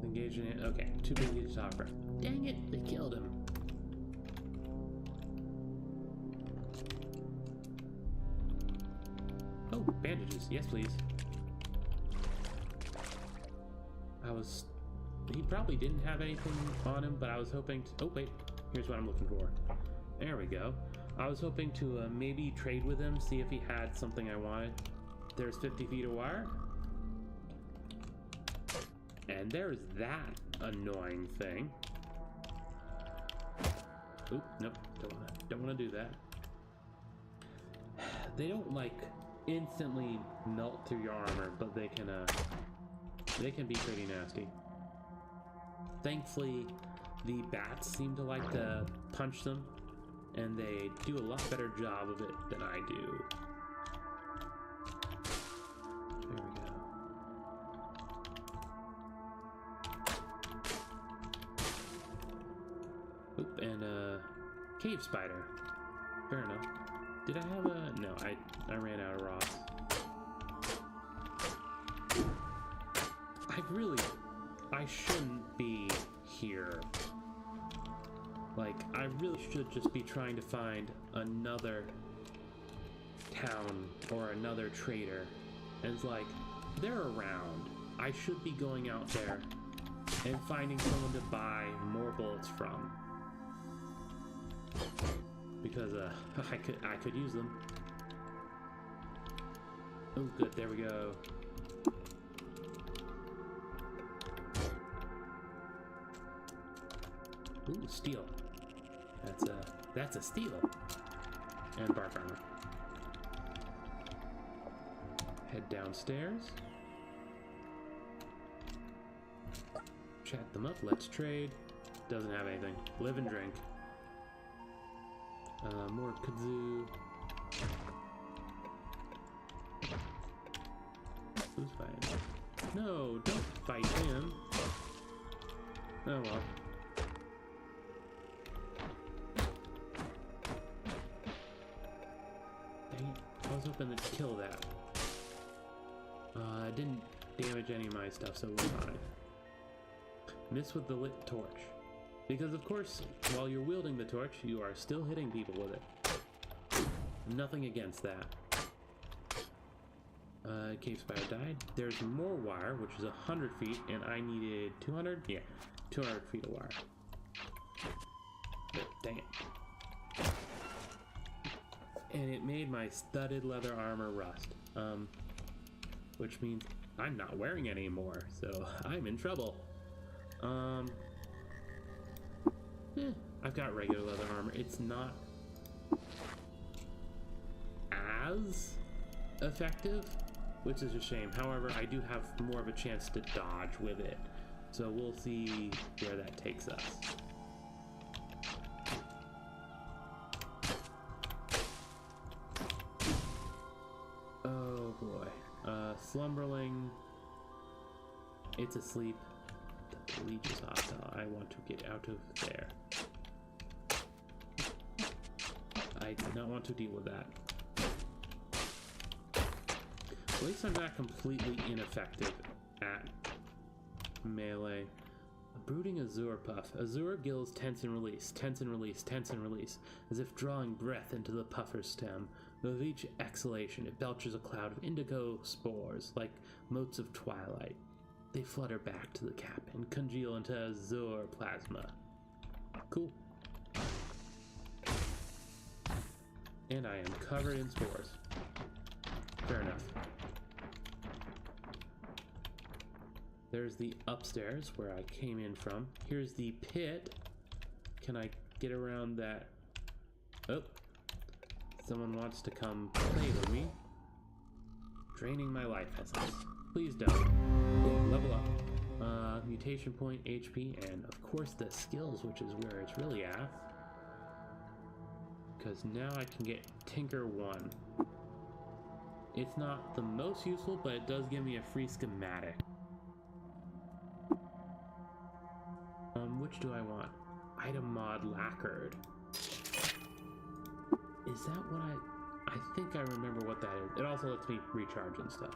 Engaging it. Okay, too busy to talk. Dang it! They killed him. Oh, bandages. Yes, please. He probably didn't have anything on him, but I was hoping to... Oh, wait. Here's what I'm looking for. There we go. I was hoping to maybe trade with him, see if he had something I wanted. There's 50 feet of wire. And there's that annoying thing. Oop, nope. Don't want to do that. They don't, like, instantly melt through your armor, but they can be pretty nasty. Thankfully, the bats seem to like to punch them, and they do a lot better job of it than I do. There we go. Oop, and cave spider. Fair enough. Did I have a... No, I ran out of rocks. I shouldn't be here. Like, I really should just be trying to find another town or another trader. And it's like, they're around. I should be going out there and finding someone to buy more bullets from. Because, I could use them. Oh, good, there we go. Ooh, steel. That's a steel. And bark armor. Head downstairs. Chat them up. Let's trade. Doesn't have anything. Live and drink. More kudzu. Who's fighting? No, don't fight him. Oh well. Dang it. I was hoping to kill that. It didn't damage any of my stuff, so we're fine. Miss with the lit torch. Because of course, while you're wielding the torch, you are still hitting people with it. Nothing against that. Cave spider died. There's more wire, which is 100 feet, and I needed 200? Yeah, 200 feet of wire. But, dang it. And it made my studded leather armor rust. Which means I'm not wearing it anymore, so I'm in trouble. I've got regular leather armor. It's not as effective, which is a shame. However, I do have more of a chance to dodge with it. So we'll see where that takes us. Oh boy. Slumberling. It's asleep. The leech is hostile. I want to get out of there. I do not want to deal with that. At least I'm not completely ineffective at melee. A brooding azure puff. Azure gills tense and release, tense and release, tense and release, as if drawing breath into the puffer's stem. With each exhalation, it belches a cloud of indigo spores, like motes of twilight. They flutter back to the cap and congeal into azure plasma. Cool. And I am covered in spores. Fair enough. There's the upstairs where I came in from. Here's the pit. Can I get around that? Oh. Someone wants to come play with me. Draining my life essence. Please don't. Ooh, level up. Mutation point, HP, and of course the skills, which is where it's really at. Because now I can get Tinker 1. It's not the most useful, but it does give me a free schematic. Which do I want? Item mod lacquered. Is that what I think I remember what that is. It also lets me recharge and stuff.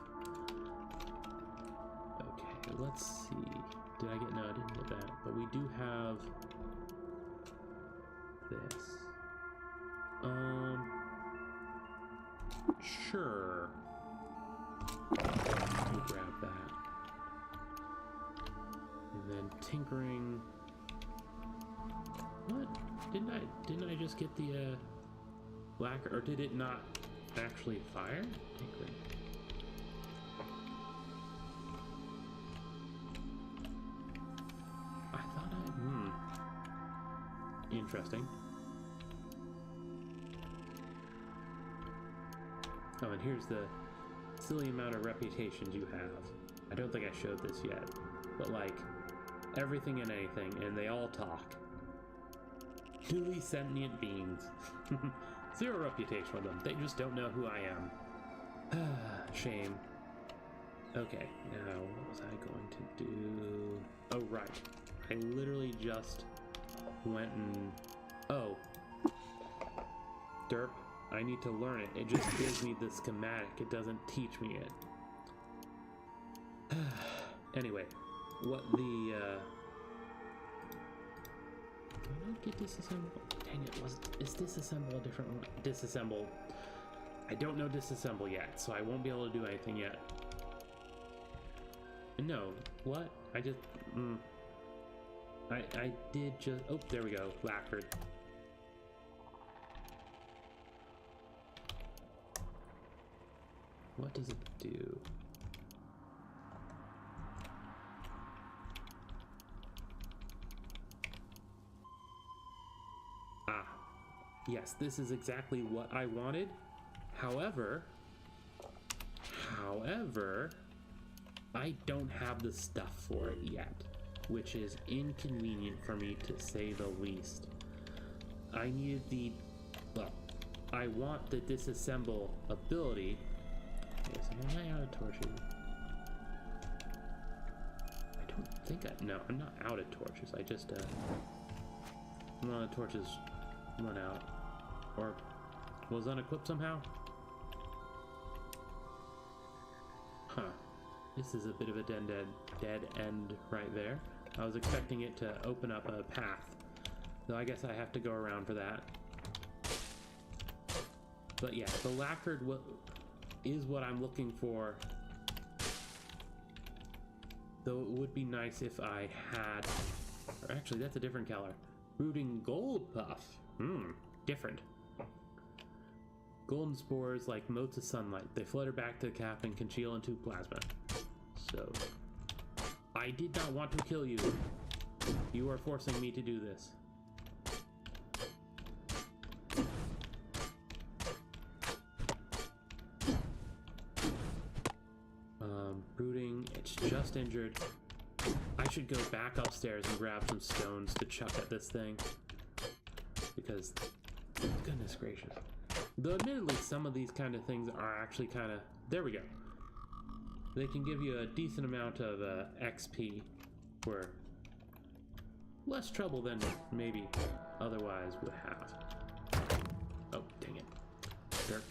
Okay, let's see. Did I get, no, I didn't get that. But we do have this. Sure. We'll grab that. And then tinkering. What? Didn't I just get the lacquer, or did it not actually fire? Tinkering. I thought interesting. Oh, and here's the silly amount of reputations you have. I don't think I showed this yet, but like everything and anything, and they all talk. Duly sentient beings. 0 reputation with them. They just don't know who I am. Shame. Okay, now what was I going to do? Oh, right. I literally just went and... Oh. Derp. I need to learn it. It just gives me the schematic. It doesn't teach me it. Anyway, what the, Did I not get disassembled? Dang it, is disassemble a different one? Disassemble. I don't know disassemble yet, so I won't be able to do anything yet. No, what? I just, I did just, oh, there we go, lacquered. What does it do? Yes, this is exactly what I wanted. However, I don't have the stuff for it yet, which is inconvenient for me to say the least. I needed well, I want the disassemble ability. Wait a second, am I out of torches? I don't think no, I'm not out of torches. I just, one of the torches went out. Or was unequipped somehow? Huh. This is a bit of a dead end right there. I was expecting it to open up a path. Though I guess I have to go around for that. But yeah, the lacquered is what I'm looking for. Though it would be nice if I had... Or actually, that's a different color. Brooding gold puff. Different. Golden spores like motes of sunlight. They flutter back to the cap and congeal into plasma. So, I did not want to kill you. You are forcing me to do this. Brooding, it's just injured. I should go back upstairs and grab some stones to chuck at this thing. Because, goodness gracious. Though admittedly, some of these kind of things are actually kind of... There we go. They can give you a decent amount of XP, for less trouble than maybe otherwise would have. Oh, dang it. Dirt.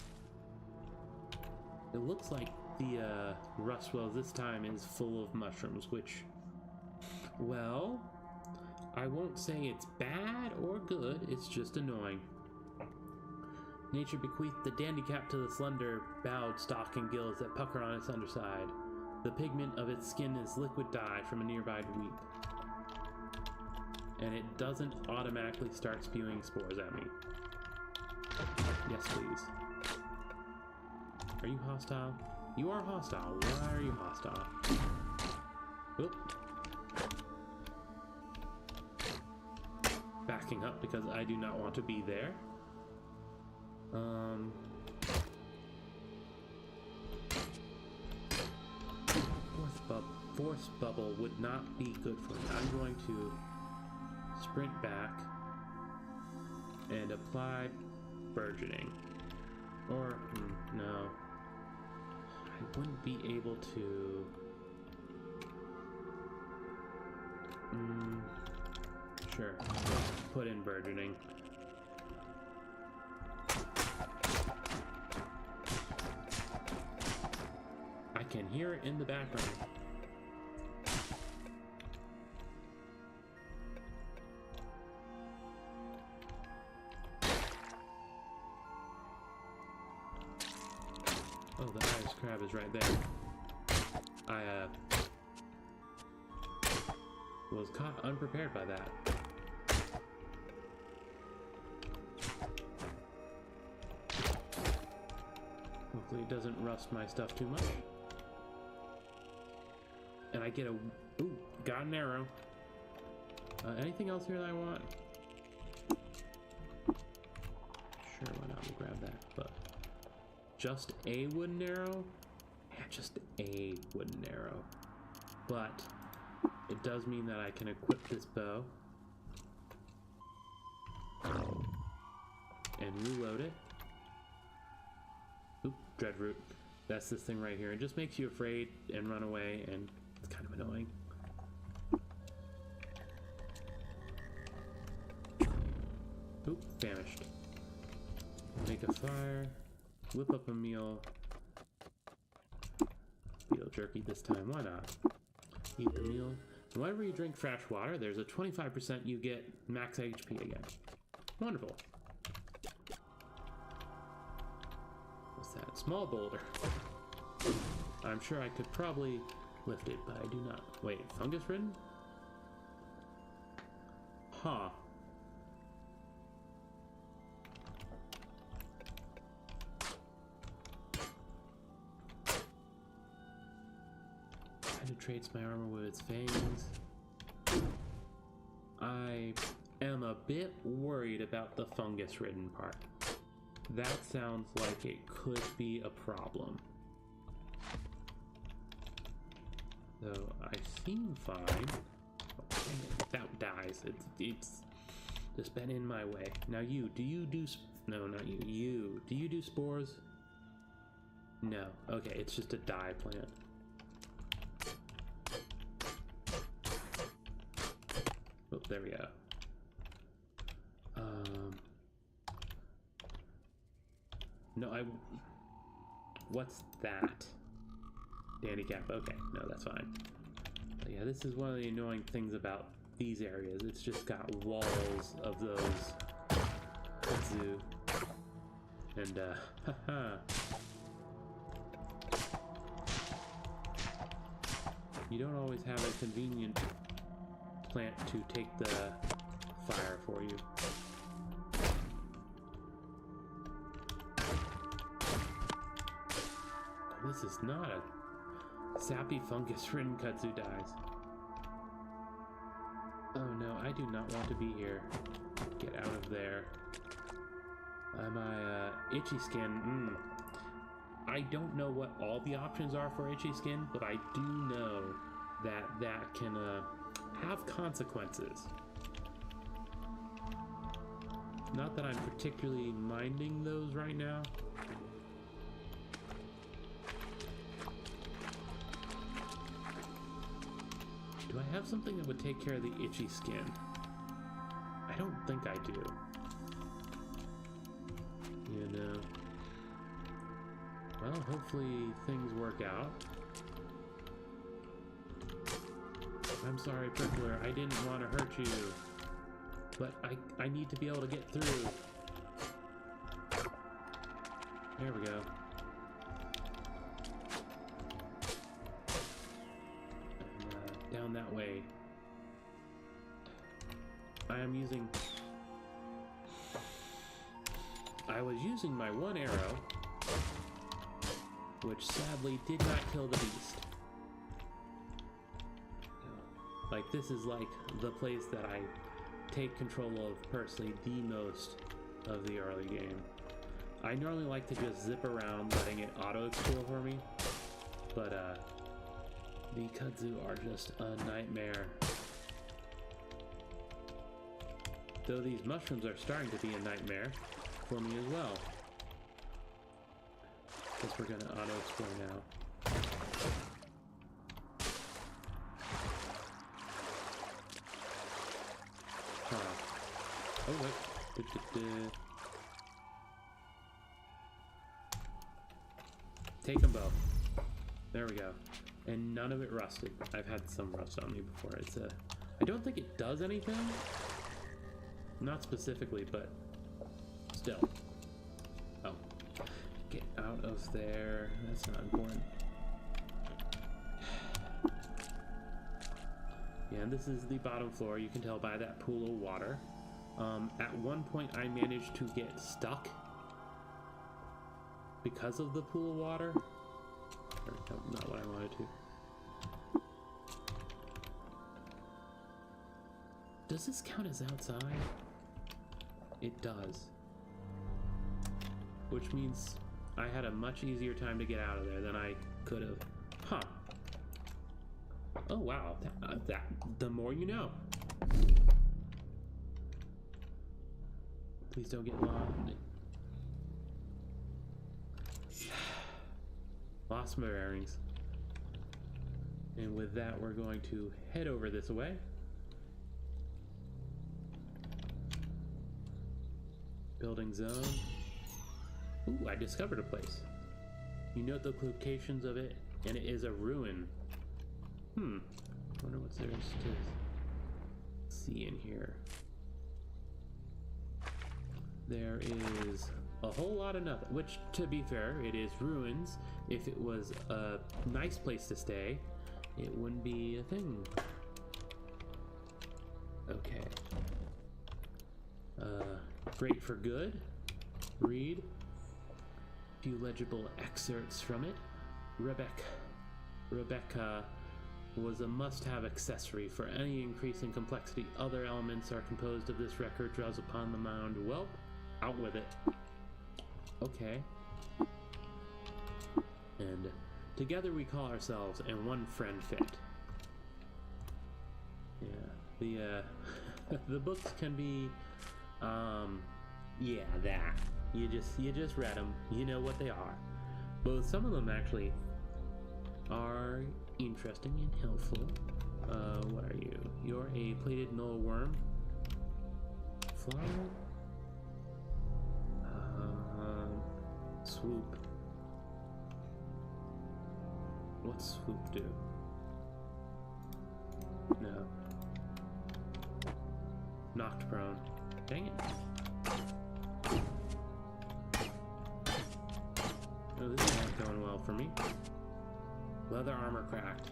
It looks like the rust well this time is full of mushrooms, which, well, I won't say it's bad or good, it's just annoying. Nature bequeathed the dandy cap to the slender, bowed stalk and gills that pucker on its underside. The pigment of its skin is liquid dye from a nearby weep. And it doesn't automatically start spewing spores at me. Yes, please. Are you hostile? You are hostile. Why are you hostile? Oop. Backing up because I do not want to be there. Force bubble would not be good for me. I'm going to sprint back and apply burgeoning. Or, no. I wouldn't be able to... Sure. Put in burgeoning. I can hear it in the background. Oh, the ice crab is right there. I, was caught unprepared by that. Hopefully it doesn't rust my stuff too much. And I get a... Ooh, got an arrow. Anything else here that I want? Sure, why not? We'll grab that, but... Just a wooden arrow? Yeah, just a wooden arrow. But it does mean that I can equip this bow and reload it. Oop, dreadroot. That's this thing right here. It just makes you afraid and run away, and it's kind of annoying. Oop, famished. Make a fire. Whip up a meal. Beetle jerky this time, why not? Eat the meal. And whenever you drink fresh water, there's a 25% you get max HP again. Wonderful. What's that? Small boulder. I'm sure I could probably lift it, but I do not. Wait, fungus ridden? Huh. Penetrates my armor with its fangs. I am a bit worried about the fungus-ridden part. That sounds like it could be a problem. So I seem fine. Oh, dang it, that dies. It's just been in my way. Now you, do you do... No, not you. You. Do you do spores? No. Okay, it's just a dye plant. Oh, there we go. No, what's that? Handicap. Okay, no, that's fine. But yeah, this is one of the annoying things about these areas. It's just got walls of those kudzu. And, haha. You don't always have a convenient plant to take the fire for you. This is not a sappy fungus-ridden kudzu dies. Oh no, I do not want to be here. Get out of there. My itchy skin. I don't know what all the options are for itchy skin, but I do know that that can have consequences. Not that I'm particularly minding those right now. Do I have something that would take care of the itchy skin? I don't think I do. You know. Well, hopefully things work out. I'm sorry, Prickler, I didn't want to hurt you. But I need to be able to get through. There we go. And, down that way. I was using my one arrow, which sadly did not kill the beast. Like, this is like the place that I take control of personally the most of the early game. I normally like to just zip around letting it auto-explore for me, but the kudzu are just a nightmare. Though these mushrooms are starting to be a nightmare for me as well. Guess we're gonna auto-explore now. Oh wait. Take them both. There we go. And none of it rusted. I've had some rust on me before. I don't think it does anything. Not specifically, but still. Oh. Get out of there. That's not important. Yeah, and this is the bottom floor. You can tell by that pool of water. At one point, I managed to get stuck because of the pool of water. Or, no, not what I wanted to. Does this count as outside? It does. Which means I had a much easier time to get out of there than I could have. Huh. Oh wow, the more you know. Please don't get lost. Lost my bearings. And with that, we're going to head over this way. Building zone. Ooh, I discovered a place. You note the locations of it, and it is a ruin. Wonder what's there to see in here. There is a whole lot of nothing, which, to be fair, it is ruins. If it was a nice place to stay, it wouldn't be a thing. Okay. Great for good. Read. A few legible excerpts from it. Rebecca was a must-have accessory for any increase in complexity. Other elements are composed of this record draws upon the mound. Well, out with it. Okay. And together we call ourselves and one friend fit. Yeah, the books can be, yeah, that. You just read them. You know what they are. But some of them actually are interesting and helpful. What are you? You're a plated null worm. Fly. Swoop. What's swoop do? No. Knocked prone. Dang it. Oh, this is not going well for me. Leather armor cracked.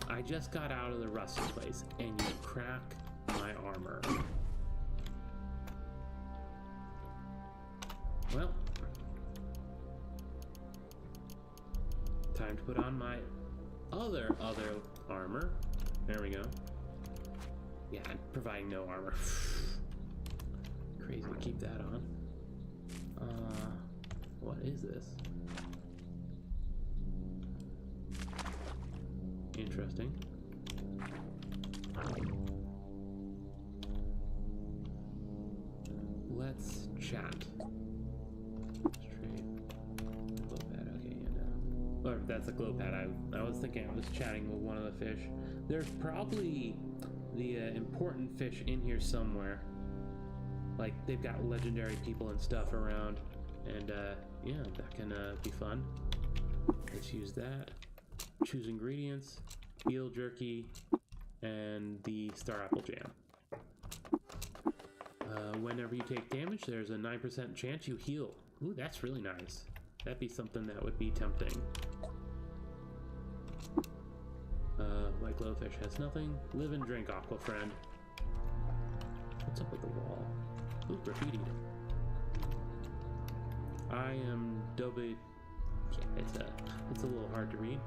I just got out of the rusty place, and you crack my armor. Well, time to put on my other armor. There we go. Yeah, providing no armor. Crazy to keep that on. What is this? Interesting. Let's chat. Straight. Glow pad, okay, and or that's a glow pad. I was thinking I was chatting with one of the fish. There's probably the important fish in here somewhere. Like they've got legendary people and stuff around, and yeah, that can be fun. Let's use that. Choose ingredients, eel jerky, and the star apple jam. Whenever you take damage, there's a 9% chance you heal. Ooh, that's really nice. That'd be something that would be tempting. White glowfish has nothing. Live and drink, aqua friend. What's up with the wall? Ooh, graffiti. I am double. Yeah, it's a little hard to read.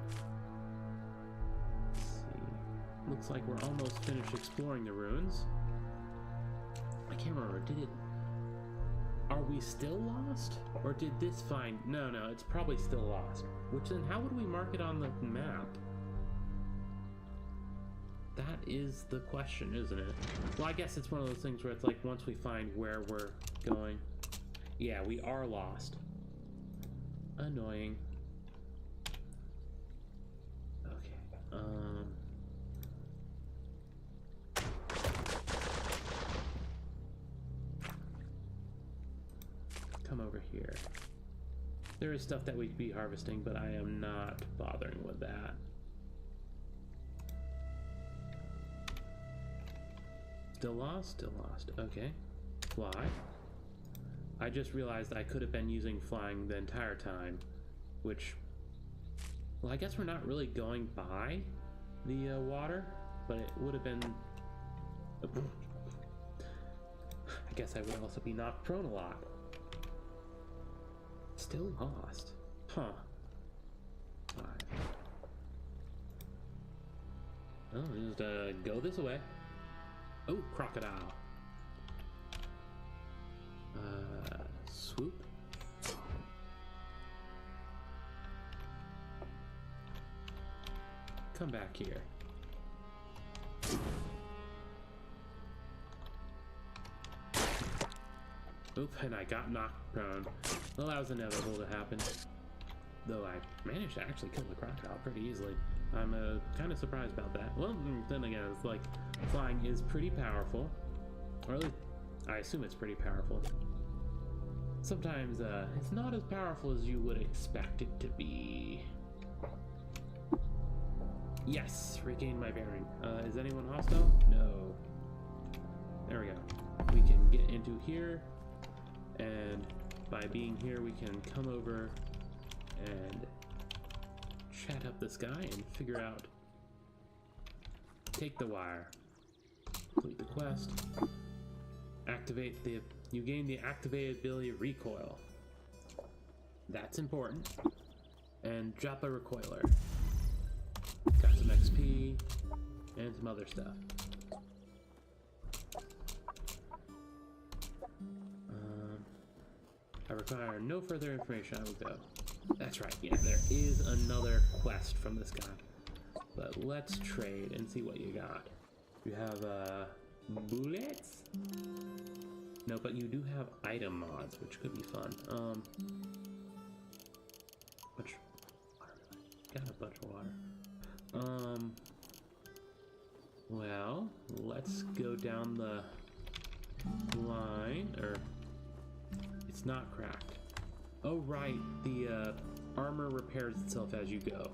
Let's see. Looks like we're almost finished exploring the ruins. I can't remember. Are we still lost? Or did this find... No, it's probably still lost. Which then, how would we mark it on the map? That is the question, isn't it? Well, I guess it's one of those things where it's like, once we find where we're going... Yeah, we are lost. Annoying. Okay, come over here. There is stuff that we'd be harvesting, but I am not bothering with that. Still lost? Still lost. Okay. Fly. I just realized I could have been using flying the entire time, which... Well, I guess we're not really going by the water, but it would have been... I guess I would also be knocked prone a lot. Still lost. Huh. 5. Oh, just go this way. Oh, crocodile. Swoop. Come back here. Oop, and I got knocked prone. Well, that was inevitable to happen. Though I managed to actually kill the crocodile pretty easily. I'm kind of surprised about that. Well, then again, it's like flying is pretty powerful. Or at least I assume it's pretty powerful. Sometimes it's not as powerful as you would expect it to be. Yes, regain my bearing. Is anyone hostile? No. There we go. We can get into here, and by being here, we can come over and chat up this guy and figure out. Take the wire. Complete the quest. Activate the... You gain the activated ability recoil. That's important. And drop a recoiler. kukuri, and some other stuff. I require no further information. I will go. That's right. Yeah, there is another quest from this guy. But let's trade and see what you got. You have bullets? No, but you do have item mods, which could be fun. Bunch of water. Got a bunch of water. Well, let's go down the line, or it's not cracked. Oh right, the armor repairs itself as you go.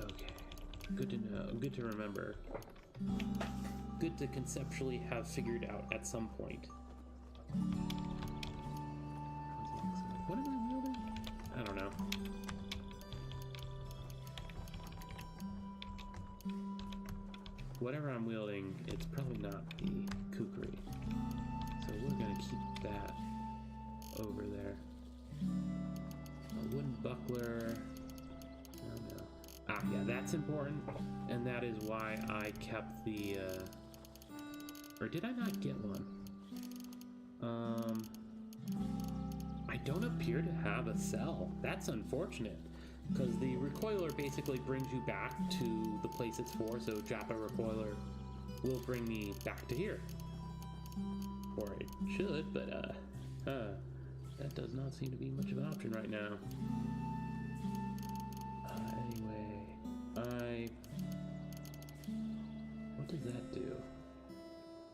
Okay, good to know, good to remember. Good to conceptually have figured out at some point. What am I wielding? I don't know. Whatever I'm wielding, it's probably not the kukuri. So we're gonna keep that over there. A wooden buckler. Oh no. Ah, yeah, that's important. And that is why I kept the, or did I not get one? I don't appear to have a cell. That's unfortunate. Because the recoiler basically brings you back to the place it's for, so Japa recoiler will bring me back to here. Or it should, but that does not seem to be much of an option right now. Anyway, what does that do?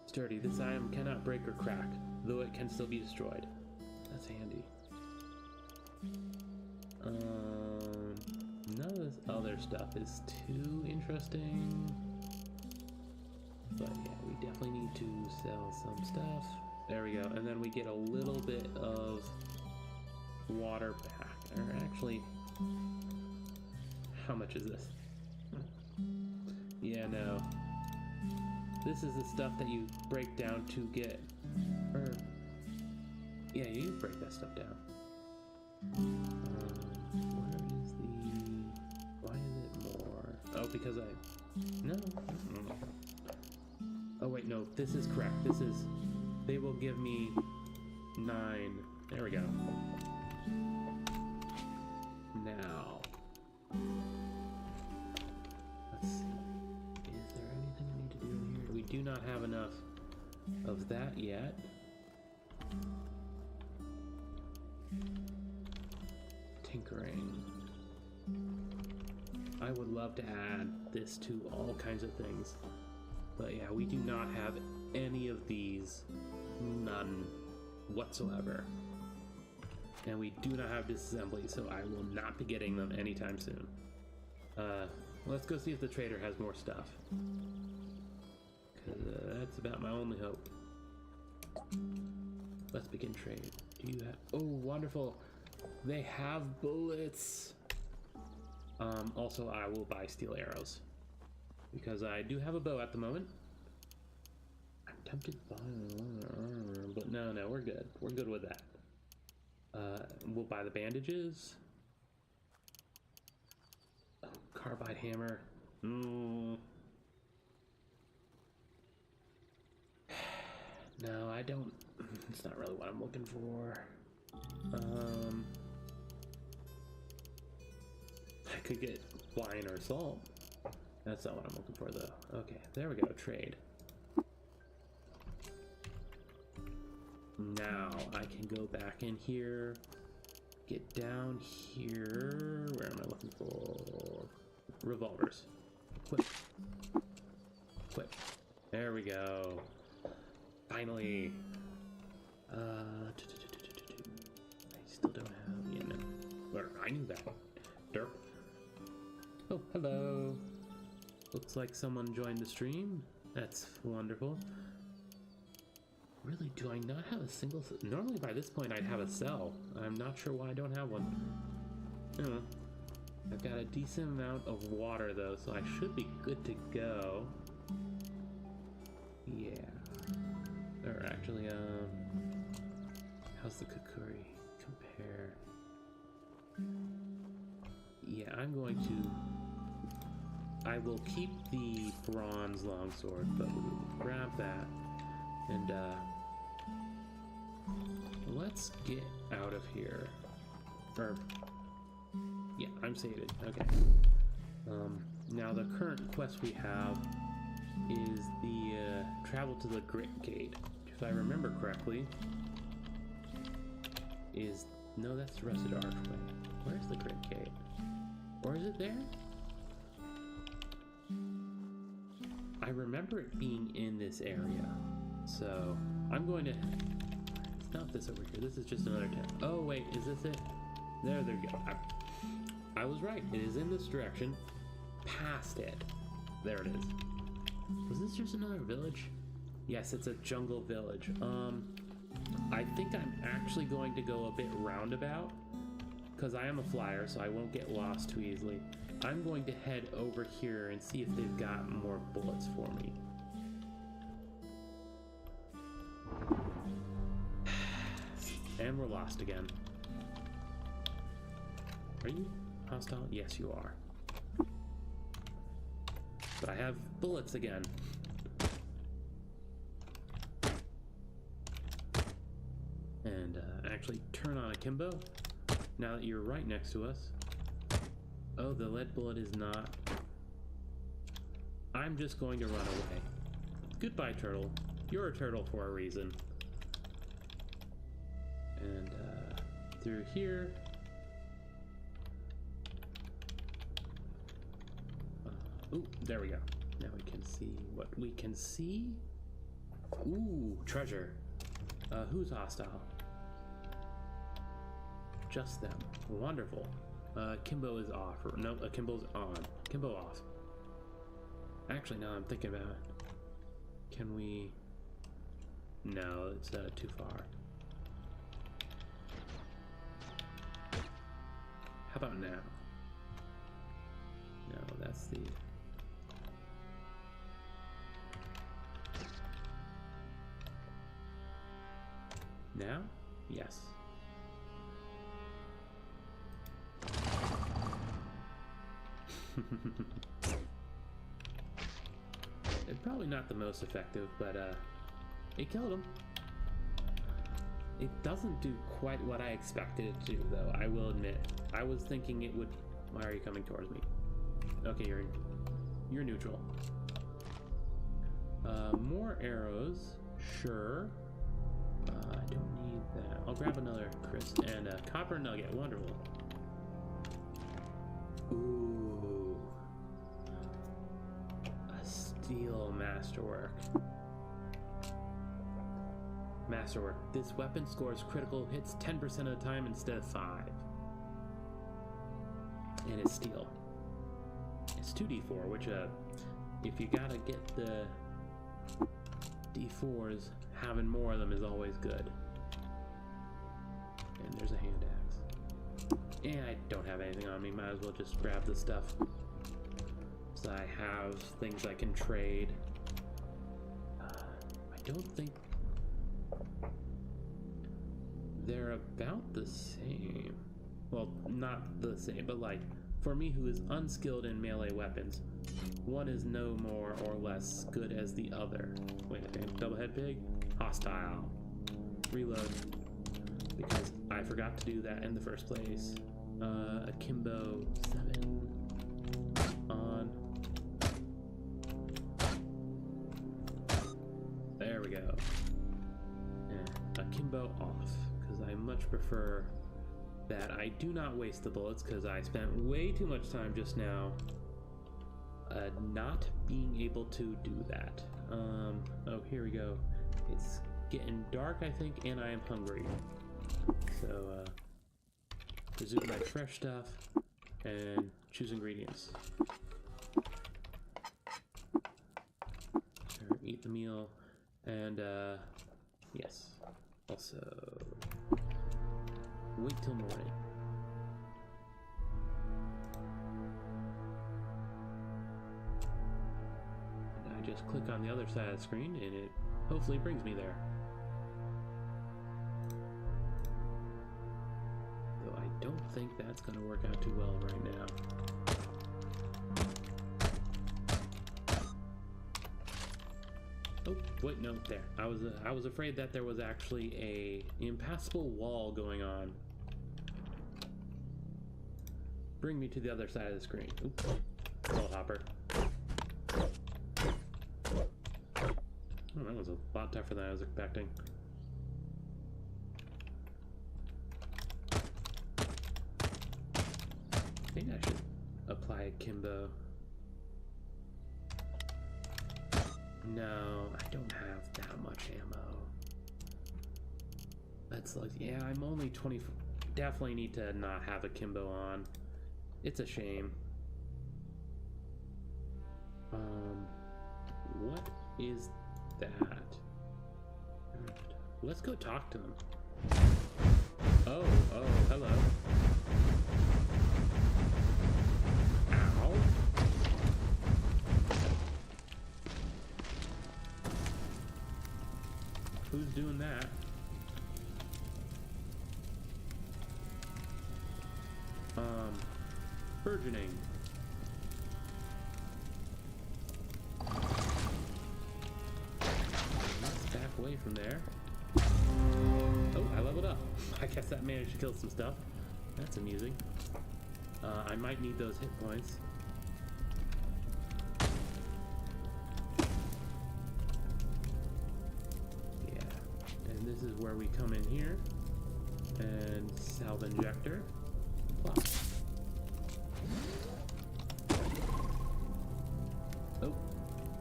Sturdy, this item cannot break or crack, though it can still be destroyed. That's handy. None of this other stuff is too interesting. But yeah, we definitely need to sell some stuff. There we go. And then we get a little bit of water back. Or actually, how much is this? Yeah, no. This is the stuff that you break down to get, or yeah, you break that stuff down. Why is it more? Oh, because no. Oh wait, no, this is correct. This is, they will give me 9. There we go. Now, let's see. Is there anything I need to do in here? We do not have enough of that yet. Tinkering. I would love to add this to all kinds of things. But yeah, we do not have any of these. None whatsoever. And we do not have disassembly, so I will not be getting them anytime soon. Let's go see if the trader has more stuff. Because that's about my only hope. Let's begin trade. Do you have... Oh, wonderful. They have bullets. Also, I will buy steel arrows. Because I do have a bow at the moment. I'm tempted to buy armor, but no, we're good. We're good with that. We'll buy the bandages. Oh, carbide hammer. No, I don't. It's not really what I'm looking for. I could get wine or salt. That's not what I'm looking for, though. Okay, there we go. Trade. Now I can go back in here, get down here. Where am I looking for? Revolvers. Equip. Equip. There we go. Finally. I still don't have. Yeah, no. Or I knew that. Derp. Oh, hello. Looks like someone joined the stream. That's wonderful. Really, do I not have a single... Normally by this point I'd have a cell. I'm not sure why I don't have one. I've got a decent amount of water though, so I should be good to go. Yeah. Or actually, how's the kukuri compare? repair. Yeah, I'm going to... I will keep the bronze longsword, but we'll grab that. And, let's get out of here. Or... Yeah, I'm saving. Okay. Now the current quest we have is the, travel to the Grit Gate. If I remember correctly, is... No, that's the Rusted Archway. Where's the Grit Gate? Or is it there? I remember it being in this area. So, I'm going to... It's not this over here. This is just another tent. Oh, wait. Is this it? There we go. I was right. It is in this direction. Past it. There it is. Was this just another village? Yes, it's a jungle village. I think I'm actually going to go a bit roundabout, because I am a flyer, so I won't get lost too easily. I'm going to head over here and see if they've got more bullets for me. And we're lost again. Are you hostile? Yes, you are. But I have bullets again. And actually turn on akimbo now that you're right next to us. Oh, the lead bullet is not. I'm just going to run away. Goodbye, turtle. You're a turtle for a reason. And through here. Ooh, there we go. Now we can see what we can see. Ooh, treasure. Who's hostile? Just them. Wonderful. Kimbo is off. Or, no, Kimbo's on. Kimbo off. Actually, now I'm thinking about it. Can we... No, it's too far. How about now? No, that's the... Now? Yes. It's probably not the most effective, but it killed him. It doesn't do quite what I expected it to do, though, I will admit. I was thinking it would... Why are you coming towards me? Okay, you're neutral. More arrows, sure. I don't need that. I'll grab another crisp and a copper nugget. Wonderful. Ooh. A steel masterwork. Masterwork. This weapon scores critical hits 10% of the time instead of 5. And it's steel. It's 2d4, which if you gotta get the d4s, having more of them is always good. And there's a hand axe. And I don't have anything on me, might as well just grab the stuff. So I have things I can trade. I don't think they're about the same. Well, not the same, but like, for me who is unskilled in melee weapons, one is no more or less good as the other. Wait a minute, double head pig? Hostile. Reload. Because I forgot to do that in the first place. Akimbo 7. On. There we go. And akimbo off. Because I much prefer that I do not waste the bullets, because I spent way too much time just now not being able to do that. Oh, here we go. It's getting dark, I think, and I am hungry. So, resume my fresh stuff and choose ingredients. Sure, eat the meal, and yes. Also, wait till morning. And I just click on the other side of the screen, and it hopefully brings me there. don't think that's gonna work out too well right now. Oh, wait, no, there. I was afraid that there was actually a impassable wall going on. Bring me to the other side of the screen. Oops. Ball hopper. Oh, that was a lot tougher than I was expecting. I think I should apply a Kimbo. No, I don't have that much ammo. That's like, yeah, I'm only 20. Definitely need to not have a Kimbo on. It's a shame. What is that? Let's go talk to them. Oh, hello. Ow. Who's doing that? Burgeoning. Let's back away from there. Oh, I leveled up. I guess that managed to kill some stuff. That's amusing. I might need those hit points. Yeah. And this is where we come in here. And salve injector. Plop. Oh,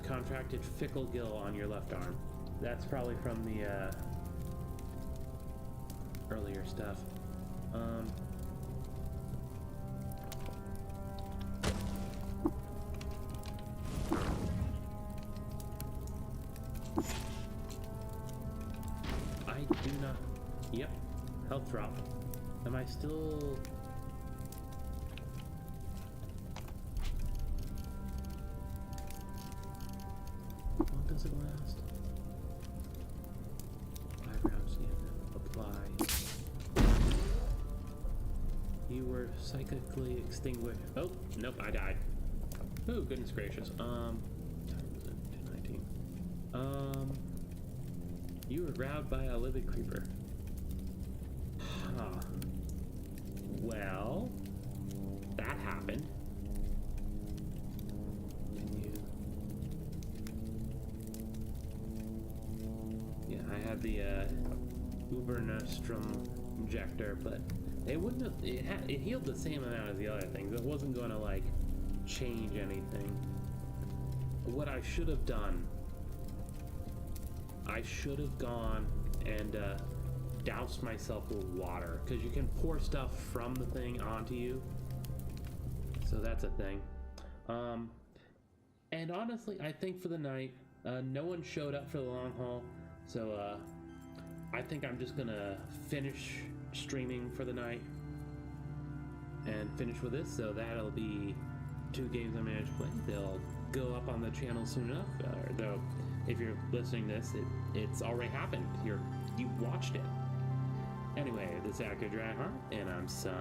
contracted fickle gill on your left arm. That's probably from the earlier stuff. I do not. Yep, health drop. Am I still? What does it last? 5 rounds in. Apply. You were psychically extinguished. Oh, nope, I died. Oh, goodness gracious. Time was it? 2:19. You were robbed by a livid creeper. Huh. Well, that happened. Yeah, I have the Uber Nostrum injector, but it wouldn't have, it healed the same amount as the other things. It wasn't going to like change anything. What I should have done, I should have gone and doused myself with water, because you can pour stuff from the thing onto you. So that's a thing. And honestly, I think for the night, no one showed up for the long haul. So I think I'm just gonna finish streaming for the night and finish with this. So that'll be 2 games I managed to play. They'll go up on the channel soon enough. Though, if you're listening to this, it's already happened. You watched it. Anyway, this is Accurate Dryheart, and I'm signing.